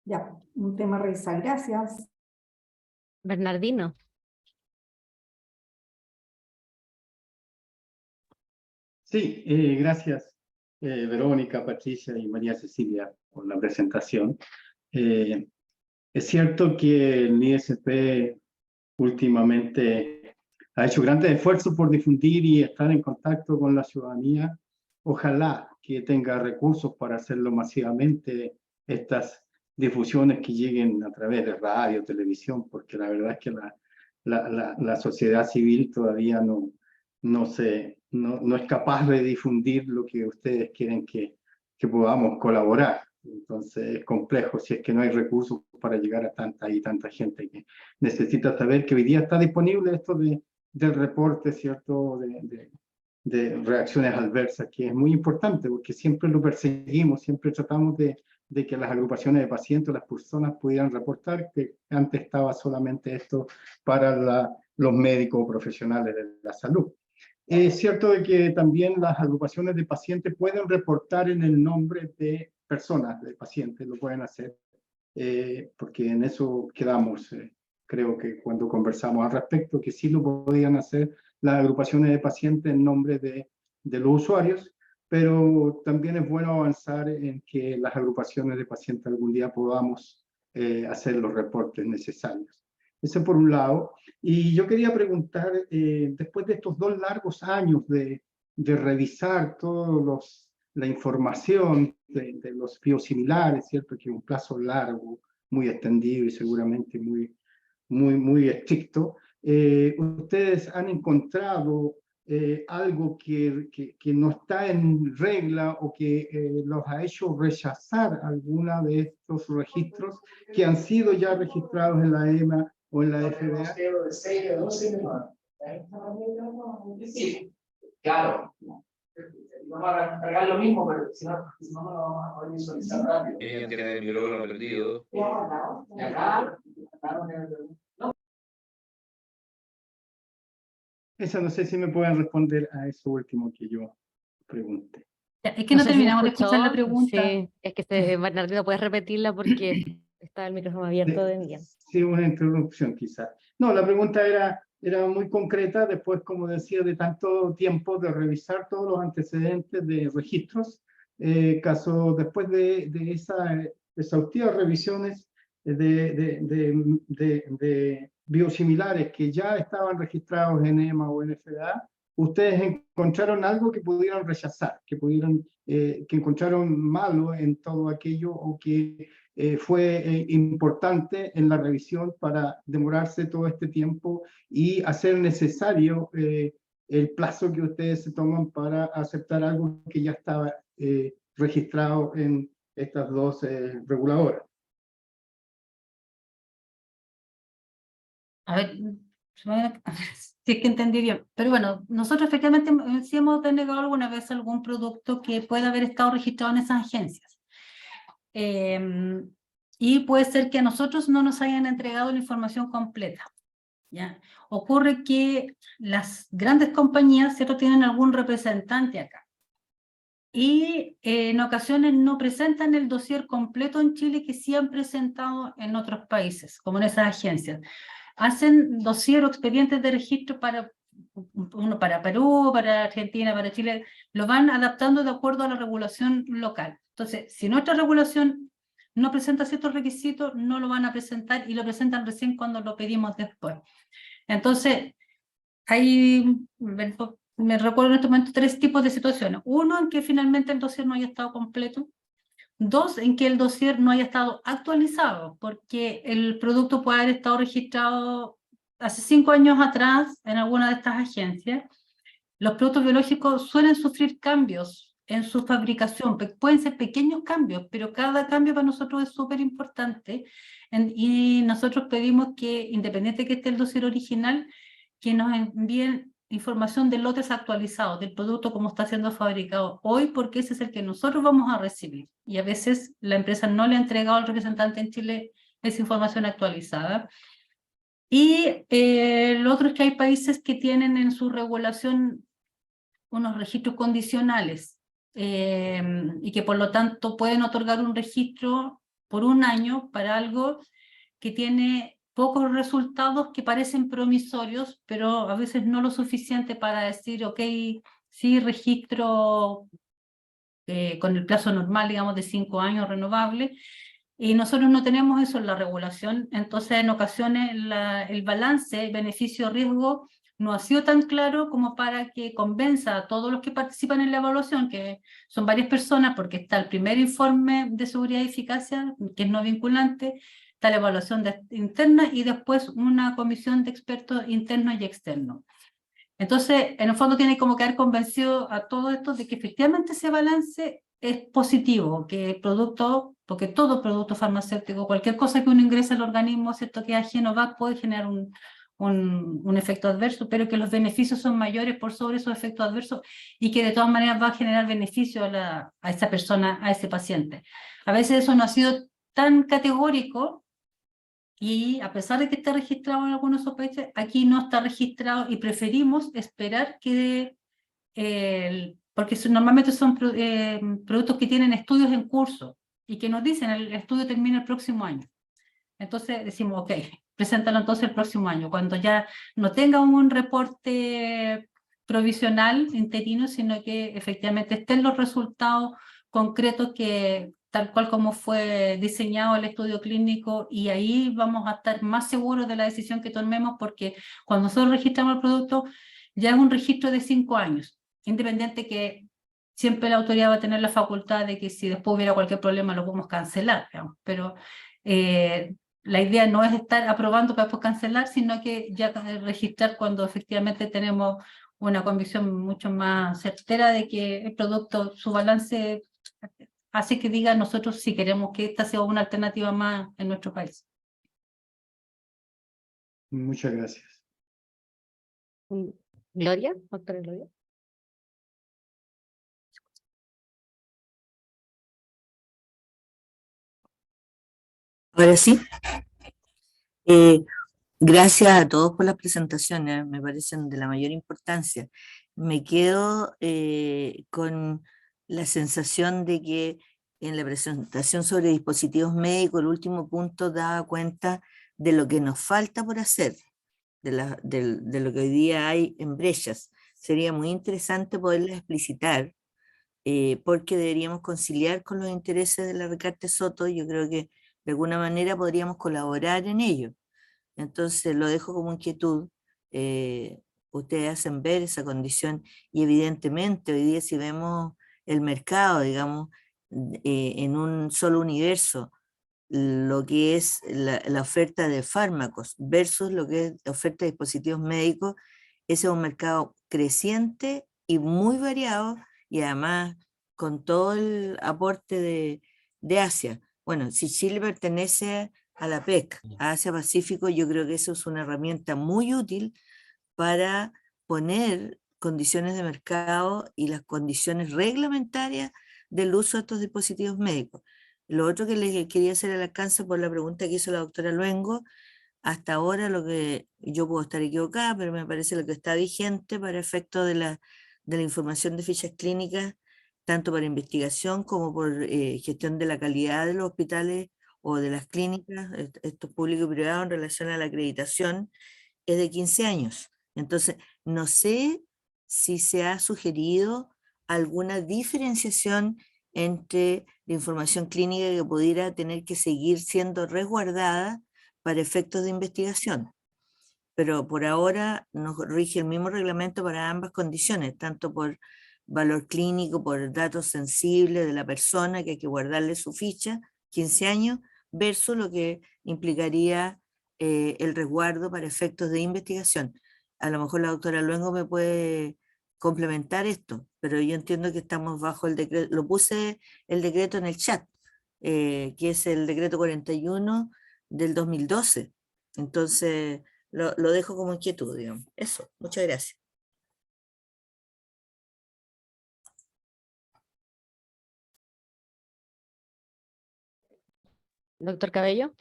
Ya, un tema a revisar. Gracias. Bernardino. Sí, gracias Verónica, Patricia y María Cecilia por la presentación. Es cierto que el ISP últimamente ha hecho grandes esfuerzos por difundir y estar en contacto con la ciudadanía. Ojalá que tenga recursos para hacerlo masivamente, estas difusiones que lleguen a través de radio, televisión, porque la verdad es que la sociedad civil todavía no es capaz de difundir lo que ustedes quieren que podamos colaborar. Entonces es complejo si es que no hay recursos para llegar a tanta gente que necesita saber que hoy día está disponible esto del reporte, ¿cierto? De reacciones adversas, que es muy importante porque siempre lo perseguimos, siempre tratamos de que las agrupaciones de pacientes, las personas pudieran reportar, que antes estaba solamente esto para los médicos profesionales de la salud. Es cierto de que también las agrupaciones de pacientes pueden reportar en el nombre de personas, de pacientes, lo pueden hacer, porque en eso quedamos, creo que cuando conversamos al respecto, que sí lo podían hacer las agrupaciones de pacientes en nombre de los usuarios, pero también es bueno avanzar en que las agrupaciones de pacientes algún día podamos hacer los reportes necesarios. Eso por un lado. Y yo quería preguntar, después de estos 2 largos años de revisar todos la información de los biosimilares, ¿cierto? Que es un plazo largo, muy extendido y seguramente muy estricto, ¿ustedes han encontrado algo que no está en regla o que los ha hecho rechazar alguna de estos registros que han sido ya registrados en la EMA o en la FDA? Sí, claro. Vamos a cargar lo mismo, pero si no vamos a poder visualizar rápido. Tiene el micrófono perdido. Eso no sé si me pueden responder a eso último que yo pregunté. Es que no sé si terminamos de escuchó. escuchar la pregunta. Sí, es que Bernardino, puedes repetirla porque está el micrófono abierto de Miguel. Sí, una interrupción quizás. No, la pregunta era muy concreta, después, como decía, de tanto tiempo de revisar todos los antecedentes de registros, después de esas exhaustivas revisiones de biosimilares que ya estaban registrados en EMA o en FDA, ¿ustedes encontraron algo que pudieran rechazar, que encontraron malo en todo aquello o que fue importante en la revisión para demorarse todo este tiempo y hacer necesario el plazo que ustedes se toman para aceptar algo que ya estaba registrado en estas 2 reguladoras? A ver, si es que entendí bien. Pero bueno, nosotros efectivamente sí hemos denegado alguna vez algún producto que pueda haber estado registrado en esas agencias. Y puede ser que a nosotros no nos hayan entregado la información completa. ¿Ya? Ocurre que las grandes compañías, ¿cierto?, tienen algún representante acá. Y en ocasiones no presentan el dossier completo en Chile que sí han presentado en otros países, como en esas agencias. Hacen dossier o expedientes de registro uno para Perú, para Argentina, para Chile, lo van adaptando de acuerdo a la regulación local. Entonces, si nuestra regulación no presenta ciertos requisitos, no lo van a presentar y lo presentan recién cuando lo pedimos después. Entonces, hay me recuerdo en este momento 3 tipos de situaciones. Uno, en que finalmente el dossier no haya estado completo. 2, en que el dossier no haya estado actualizado, porque el producto puede haber estado registrado hace 5 años atrás en alguna de estas agencias. Los productos biológicos suelen sufrir cambios en su fabricación, pueden ser pequeños cambios, pero cada cambio para nosotros es súper importante, y nosotros pedimos que, independiente de que esté el dossier original, que nos envíen información de lotes actualizados, del producto como está siendo fabricado hoy, porque ese es el que nosotros vamos a recibir. Y a veces la empresa no le ha entregado al representante en Chile esa información actualizada. Y lo otro es que hay países que tienen en su regulación unos registros condicionales, y que por lo tanto pueden otorgar un registro por 1 año para algo que tiene pocos resultados, que parecen promisorios, pero a veces no lo suficiente para decir, ok, sí registro con el plazo normal, digamos, de 5 años renovable, y nosotros no tenemos eso en la regulación. Entonces en ocasiones el balance beneficio-riesgo no ha sido tan claro como para que convenza a todos los que participan en la evaluación, que son varias personas, porque está el primer informe de seguridad y eficacia, que es no vinculante, está la evaluación interna y después una comisión de expertos internos y externos. Entonces, en el fondo tiene como que haber convencido a todos estos de que efectivamente ese balance es positivo, que el producto, porque todo producto farmacéutico, cualquier cosa que uno ingrese al organismo, ¿cierto?, que es ajeno, puede generar un efecto adverso, pero que los beneficios son mayores por sobre esos efectos adversos, y que de todas maneras va a generar beneficio a esa persona, a ese paciente. A veces eso no ha sido tan categórico, y a pesar de que está registrado en algunos países, aquí no está registrado, y preferimos esperar que, porque normalmente son productos que tienen estudios en curso, y que nos dicen el estudio termina el próximo año. Entonces decimos, ok, preséntalo entonces el próximo año, cuando ya no tenga un reporte provisional interino, sino que efectivamente estén los resultados concretos, que tal cual como fue diseñado el estudio clínico, y ahí vamos a estar más seguros de la decisión que tomemos, porque cuando nosotros registramos el producto ya es un registro de 5 años, independiente que siempre la autoridad va a tener la facultad de que si después hubiera cualquier problema lo podemos cancelar, digamos. Pero la idea no es estar aprobando para después cancelar, sino que ya registrar cuando efectivamente tenemos una convicción mucho más certera de que el producto, su balance, hace que diga nosotros si queremos que esta sea una alternativa más en nuestro país. Muchas gracias. Gloria, doctora Gloria. Ahora sí. Gracias a todos por las presentaciones, me parecen de la mayor importancia. Me quedo con la sensación de que en la presentación sobre dispositivos médicos, el último punto daba cuenta de lo que nos falta por hacer, de lo que hoy día hay en brechas. Sería muy interesante poderlas explicitar, porque deberíamos conciliar con los intereses de la Recarte Soto. Yo creo que de alguna manera podríamos colaborar en ello. Entonces lo dejo como inquietud. Ustedes hacen ver esa condición, y evidentemente hoy día, si vemos el mercado, digamos, en un solo universo, lo que es la oferta de fármacos versus lo que es la oferta de dispositivos médicos, ese es un mercado creciente y muy variado, y además con todo el aporte de Asia. Bueno, si Chile pertenece a la PEC, a Asia-Pacífico, yo creo que eso es una herramienta muy útil para poner condiciones de mercado y las condiciones reglamentarias del uso de estos dispositivos médicos. Lo otro que les quería hacer al alcance por la pregunta que hizo la doctora Luengo, hasta ahora lo que yo puedo estar equivocada, pero me parece lo que está vigente para efecto de la información de fichas clínicas, tanto para investigación como por gestión de la calidad de los hospitales o de las clínicas, esto público y privado, en relación a la acreditación, es de 15 años. Entonces, no sé si se ha sugerido alguna diferenciación entre la información clínica que pudiera tener que seguir siendo resguardada para efectos de investigación. pero por ahora nos rige el mismo reglamento para ambas condiciones, tanto por valor clínico, por datos sensibles de la persona, que hay que guardarle su ficha, 15 años, versus lo que implicaría el resguardo para efectos de investigación. A lo mejor la doctora Luengo me puede complementar esto, pero yo entiendo que estamos bajo el decreto, lo puse el decreto en el chat, que es el decreto 41 del 2012. Entonces, lo dejo como inquietud, digamos. Eso, muchas gracias. Doctor Cabello.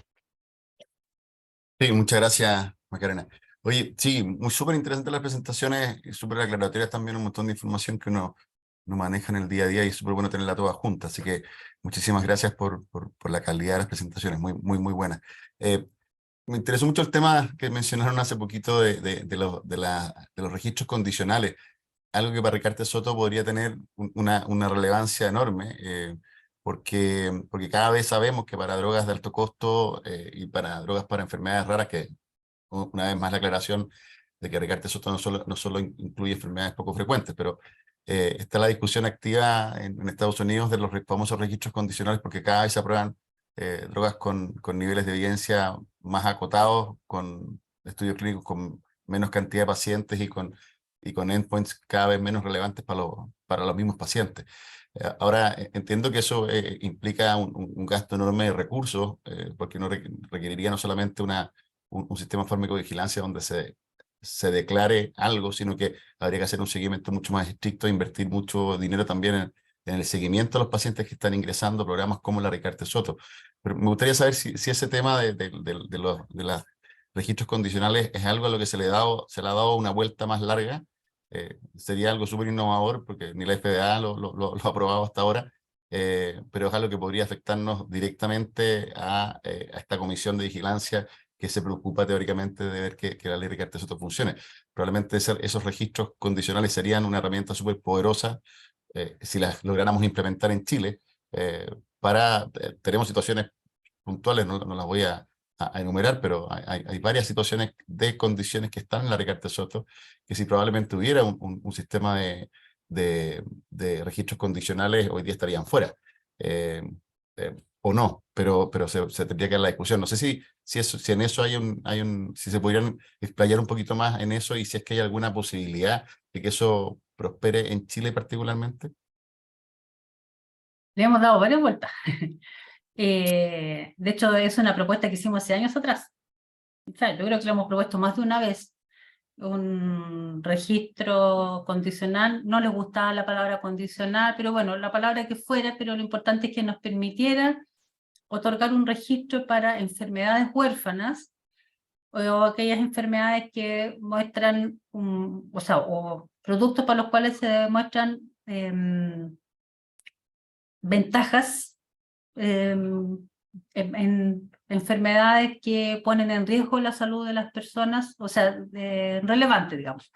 Sí, muchas gracias, Macarena. Oye, sí, muy súper interesantes las presentaciones y súper aclaratorias también, un montón de información que uno maneja en el día a día y es súper bueno tenerla toda junta. Así que muchísimas gracias por la calidad de las presentaciones, muy buenas. Me interesó mucho el tema que mencionaron hace poquito de los registros condicionales, algo que para Ricardo Soto podría tener una relevancia enorme, porque cada vez sabemos que para drogas de alto costo y para drogas para enfermedades raras, que una vez más la aclaración de que Ricardo Soto no solo incluye enfermedades poco frecuentes, pero está la discusión activa en Estados Unidos de los famosos registros condicionales, porque cada vez se aprueban drogas con niveles de evidencia más acotados, con estudios clínicos con menos cantidad de pacientes y con endpoints cada vez menos relevantes para los mismos pacientes. Ahora, entiendo que eso implica un gasto enorme de recursos, porque uno requeriría no solamente un sistema de farmacovigilancia donde se declare algo, sino que habría que hacer un seguimiento mucho más estricto, invertir mucho dinero también en el seguimiento a los pacientes que están ingresando a programas como la Ricardo Soto. Pero me gustaría saber si ese tema de los registros condicionales es algo a lo que se le ha dado una vuelta más larga. Sería algo súper innovador, porque ni la FDA lo ha aprobado hasta ahora, pero es algo que podría afectarnos directamente a esta comisión de vigilancia que se preocupa teóricamente de ver que la ley Ricardo Soto funcione. Probablemente esos registros condicionales serían una herramienta súper poderosa si las lográramos implementar en Chile. Tenemos situaciones puntuales, no las voy a enumerar, pero hay varias situaciones de condiciones que están en la Ricardo Soto, que si probablemente hubiera un sistema de registros condicionales, hoy día estarían fuera. O no, pero se tendría que dar la discusión. No sé si en eso si se pudieran explayar un poquito más en eso y si es que hay alguna posibilidad de que eso prospere en Chile particularmente. Le hemos dado varias vueltas. De hecho, es una propuesta que hicimos hace años atrás. O sea, yo creo que lo hemos propuesto más de una vez. Un registro condicional, no les gustaba la palabra condicional, pero bueno, la palabra que fuera, pero lo importante es que nos permitiera otorgar un registro para enfermedades huérfanas o aquellas enfermedades que muestran, o productos para los cuales se demuestran ventajas en enfermedades que ponen en riesgo la salud de las personas, o sea, relevante, digamos.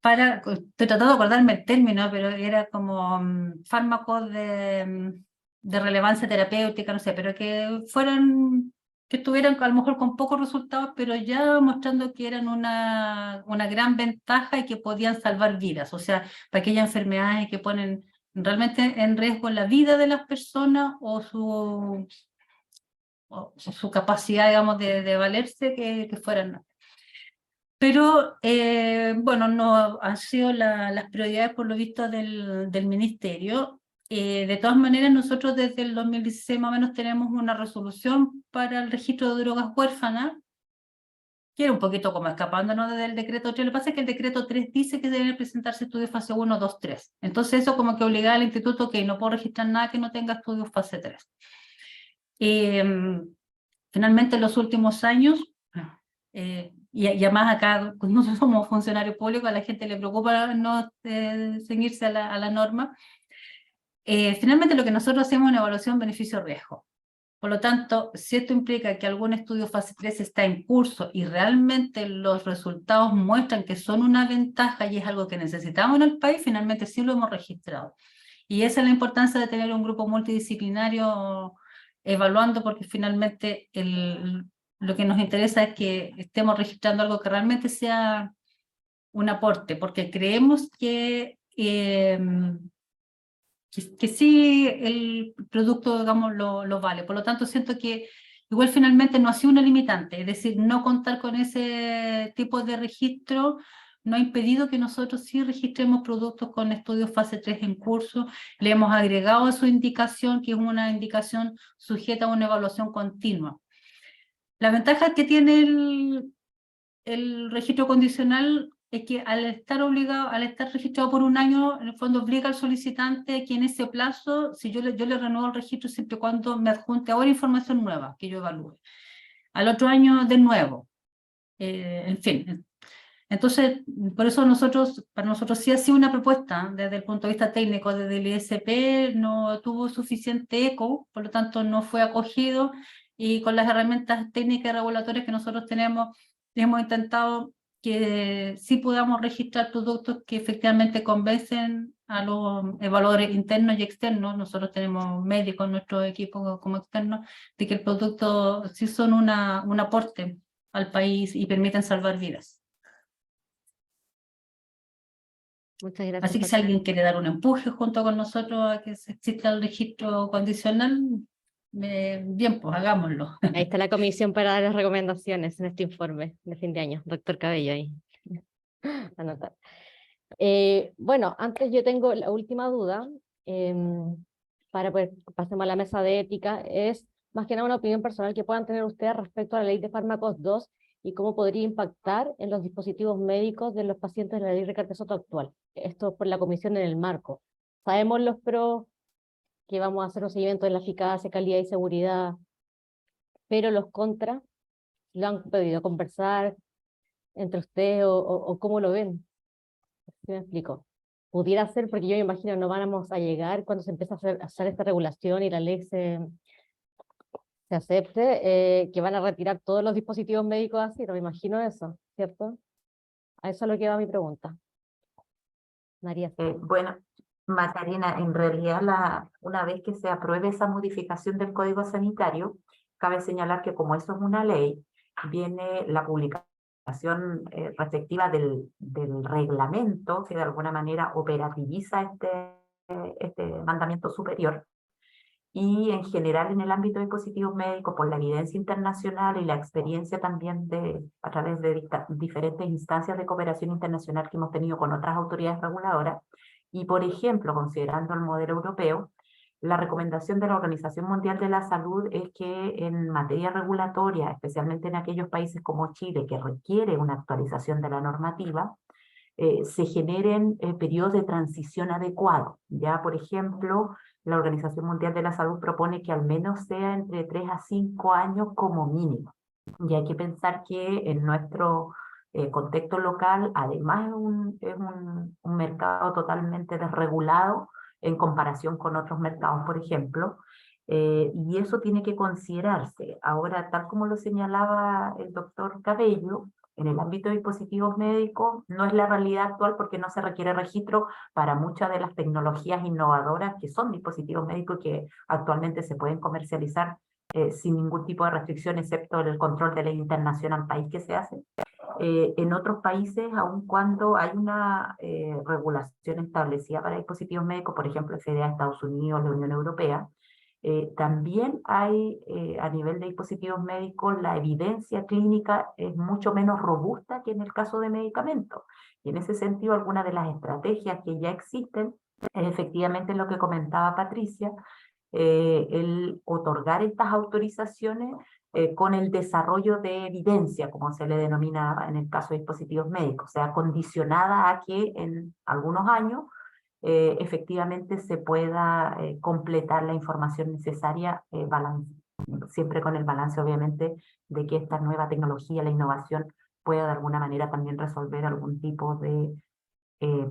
Estoy tratando de acordarme el término, pero era como fármacos de relevancia terapéutica, no sé, pero que estuvieran a lo mejor con pocos resultados, pero ya mostrando que eran una gran ventaja y que podían salvar vidas, o sea, para aquellas enfermedades que ponen realmente en riesgo la vida de las personas o su capacidad, digamos, de valerse, que fueran. Pero, bueno, no han sido las prioridades, por lo visto, del ministerio. De todas maneras, nosotros desde el 2016 más o menos tenemos una resolución para el registro de drogas huérfanas, que era un poquito como escapándonos del decreto 3. Lo que pasa es que el decreto 3 dice que deben presentarse estudios fase 1, 2, 3. Entonces eso como que obligaba al instituto que no puedo registrar nada que no tenga estudios fase 3. Finalmente en los últimos años, y además acá nosotros somos funcionarios públicos, a la gente le preocupa no ceñirse a la norma. Finalmente lo que nosotros hacemos es una evaluación beneficio-riesgo. Por lo tanto, si esto implica que algún estudio fase 3 está en curso y realmente los resultados muestran que son una ventaja y es algo que necesitamos en el país, finalmente sí lo hemos registrado. Y esa es la importancia de tener un grupo multidisciplinario evaluando, porque finalmente lo que nos interesa es que estemos registrando algo que realmente sea un aporte, porque creemos que sí el producto, digamos, lo vale. Por lo tanto, siento que igual finalmente no ha sido una limitante, es decir, no contar con ese tipo de registro no ha impedido que nosotros sí registremos productos con estudios fase 3 en curso. Le hemos agregado a su indicación, que es una indicación sujeta a una evaluación continua. La ventaja que tiene el registro condicional es que al estar registrado por un año, en el fondo obliga al solicitante que en ese plazo, si yo le renuevo el registro siempre y cuando me adjunte ahora información nueva que yo evalúe. Al otro año de nuevo. En fin. Entonces, por eso para nosotros sí ha sido una propuesta desde el punto de vista técnico, desde el ISP no tuvo suficiente eco, por lo tanto no fue acogido, y con las herramientas técnicas y regulatorias que nosotros tenemos, hemos intentado que sí podamos registrar productos que efectivamente convencen a los evaluadores internos y externos. Nosotros tenemos médicos en nuestro equipo como externos, de que el producto sí son un aporte al país y permiten salvar vidas. Muchas gracias. Así que si alguien quiere dar un empuje junto con nosotros a que exista el registro condicional, bien, pues hagámoslo. Ahí está la comisión para dar las recomendaciones en este informe de fin de año. Doctor Cabello ahí. Anotar. Bueno, antes yo tengo la última duda, para poder pasemos a la mesa de ética, es más que nada una opinión personal que puedan tener ustedes respecto a la ley de fármacos 2 y cómo podría impactar en los dispositivos médicos de los pacientes de la ley Ricardo Soto actual. Esto por la comisión en el marco. Sabemos los pros, que vamos a hacer un seguimiento de la eficacia, calidad y seguridad, pero los contras, ¿lo han podido conversar entre ustedes o cómo lo ven? ¿Sí me explico? Pudiera ser, porque yo me imagino no vamos a llegar cuando se empieza a hacer esta regulación y la ley se acepte, que van a retirar todos los dispositivos médicos así, no me imagino eso, ¿cierto? A eso es lo que va mi pregunta. María. Bueno, Macarena, en realidad una vez que se apruebe esa modificación del Código Sanitario, cabe señalar que como eso es una ley, viene la publicación respectiva del reglamento que de alguna manera operativiza este mandamiento superior. Y en general en el ámbito de dispositivos médicos, por la evidencia internacional y la experiencia también a través de diferentes instancias de cooperación internacional que hemos tenido con otras autoridades reguladoras, y por ejemplo, considerando el modelo europeo, la recomendación de la Organización Mundial de la Salud es que en materia regulatoria, especialmente en aquellos países como Chile, que requiere una actualización de la normativa, se generen periodos de transición adecuados. Ya, por ejemplo, la Organización Mundial de la Salud propone que al menos sea entre 3 a 5 años como mínimo. Y hay que pensar que en nuestro contexto local, además es un mercado totalmente desregulado en comparación con otros mercados, por ejemplo, y eso tiene que considerarse. Ahora, tal como lo señalaba el doctor Cabello, en el ámbito de dispositivos médicos no es la realidad actual porque no se requiere registro para muchas de las tecnologías innovadoras que son dispositivos médicos que actualmente se pueden comercializar sin ningún tipo de restricción, excepto el control de ley internacional país que se hace. En otros países, aun cuando hay una regulación establecida para dispositivos médicos, por ejemplo, FDA de Estados Unidos, la Unión Europea, también hay a nivel de dispositivos médicos la evidencia clínica es mucho menos robusta que en el caso de medicamentos. Y en ese sentido, algunas de las estrategias que ya existen es efectivamente lo que comentaba Patricia, el otorgar estas autorizaciones con el desarrollo de evidencia, como se le denomina en el caso de dispositivos médicos, o sea, condicionada a que en algunos años efectivamente se pueda completar la información necesaria, siempre con el balance obviamente de que esta nueva tecnología, la innovación, pueda de alguna manera también resolver algún tipo de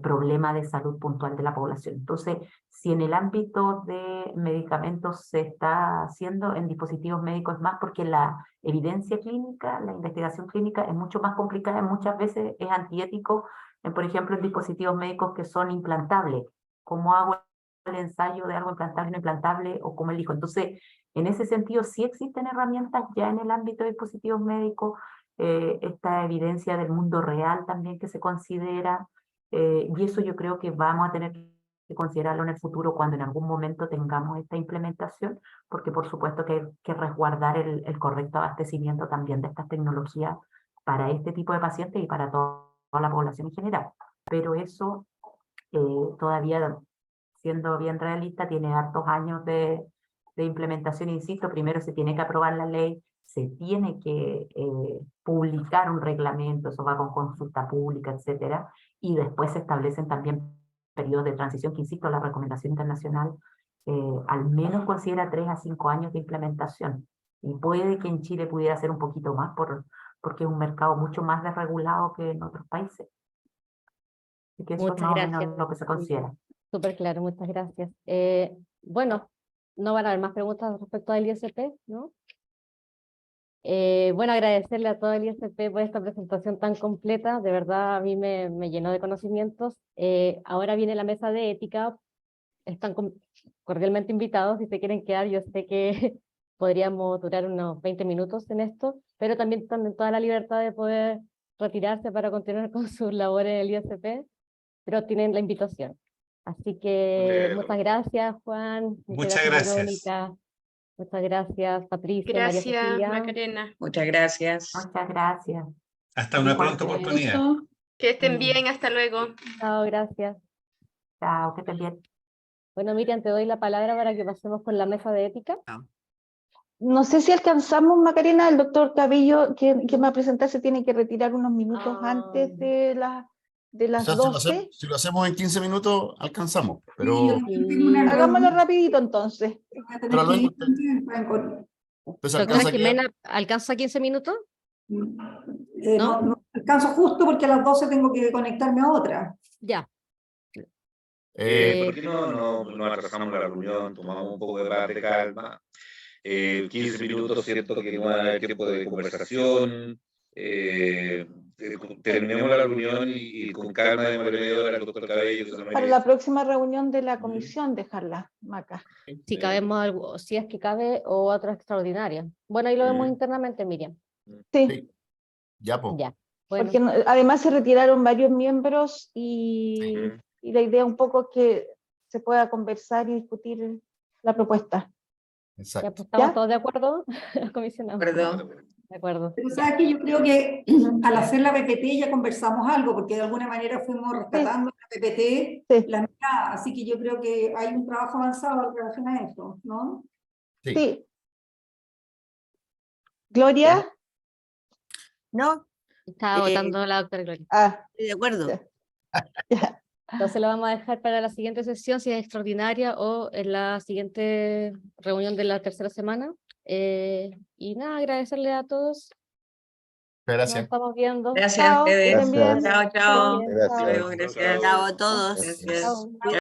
problema de salud puntual de la población. Entonces, si en el ámbito de medicamentos se está haciendo, en dispositivos médicos es más porque la evidencia clínica, la investigación clínica es mucho más complicada, muchas veces es antiético, por ejemplo, en dispositivos médicos que son implantables. ¿Cómo hago ensayo de algo implantable, no implantable, o como él dijo. Entonces, en ese sentido, sí existen herramientas ya en el ámbito de dispositivos médicos, esta evidencia del mundo real también que se considera, y eso yo creo que vamos a tener que considerarlo en el futuro cuando en algún momento tengamos esta implementación, porque por supuesto que hay que resguardar el correcto abastecimiento también de estas tecnologías para este tipo de pacientes y para toda la población en general. Pero eso todavía, siendo bien realista, tiene hartos años de implementación. Insisto, primero se tiene que aprobar la ley, se tiene que publicar un reglamento, eso va con consulta pública, etcétera, y después se establecen también periodos de transición, que insisto, la recomendación internacional al menos considera 3 a 5 años de implementación, y puede que en Chile pudiera ser un poquito más, porque es un mercado mucho más desregulado que en otros países. Así que eso es Muchas más o gracias. menos lo que se considera. Súper claro, muchas gracias. Bueno, no van a haber más preguntas respecto al ISP, ¿no? Bueno, agradecerle a todo el ISP por esta presentación tan completa, de verdad a mí me llenó de conocimientos. Ahora viene la mesa de ética, están cordialmente invitados, si se quieren quedar, yo sé que podríamos durar unos 20 minutos en esto, pero también están en toda la libertad de poder retirarse para continuar con sus labores en el ISP, pero tienen la invitación. Así que muchas gracias, Juan. Muchas gracias. Verónica. Muchas gracias, Patricia. María Gracias, Cecilia. Macarena. Muchas gracias. Muchas gracias. Hasta una Igual pronta que oportunidad. Que estén bien, hasta luego. Chao, gracias. Chao, que estén bien. Bueno, Miriam, te doy la palabra para que pasemos con la mesa de ética. No sé si alcanzamos, Macarena, el doctor Cabello, que me va a presentar, se tiene que retirar unos minutos antes de las O sea, 12. si lo hacemos en 15 minutos, alcanzamos, Sí, pero... yo tengo una Hagámoslo reunión, rapidito entonces. voy a tener Pero que ir luego usted se Doctora alcanza a quedar. Jimena, ¿alcanza 15 minutos? no alcanzo justo porque a las 12 tengo que conectarme a otra. Ya. ¿Por qué no atrasamos la reunión, tomamos un poco de paz, de calma? 15 minutos, siento que no va a haber tiempo de conversación. Terminemos la reunión y con calma de media hora al doctor Cabello. Que se lo Para merece. la próxima reunión de la comisión, dejarla, Maca. Si cabemos algo, si es que cabe, o otra extraordinaria. Bueno, ahí lo vemos internamente, Miriam. Sí, Ya, pues. Ya. Bueno, porque además se retiraron varios miembros y la idea un poco es que se pueda conversar y discutir la propuesta. ya, Exacto. pues, ¿estamos ¿Ya? todos de acuerdo? Comisionado. Perdón. De acuerdo. Pero sabes que yo creo que al hacer la PPT ya conversamos algo, porque de alguna manera fuimos rescatando la PPT, la mirada, así que yo creo que hay un trabajo avanzado en relación a eso, ¿no? Sí. Gloria. No. Estaba votando la doctora Gloria. Estoy de acuerdo. Entonces lo vamos a dejar para la siguiente sesión, si es extraordinaria o en la siguiente reunión de la tercera semana. Y nada, agradecerle a todos. Gracias. Nos estamos viendo. Gracias Chao, a ustedes. que estén bien. Chao, chao. Que estén bien. Hasta Chao. luego, gracias. Chao a todos. Gracias. Chao.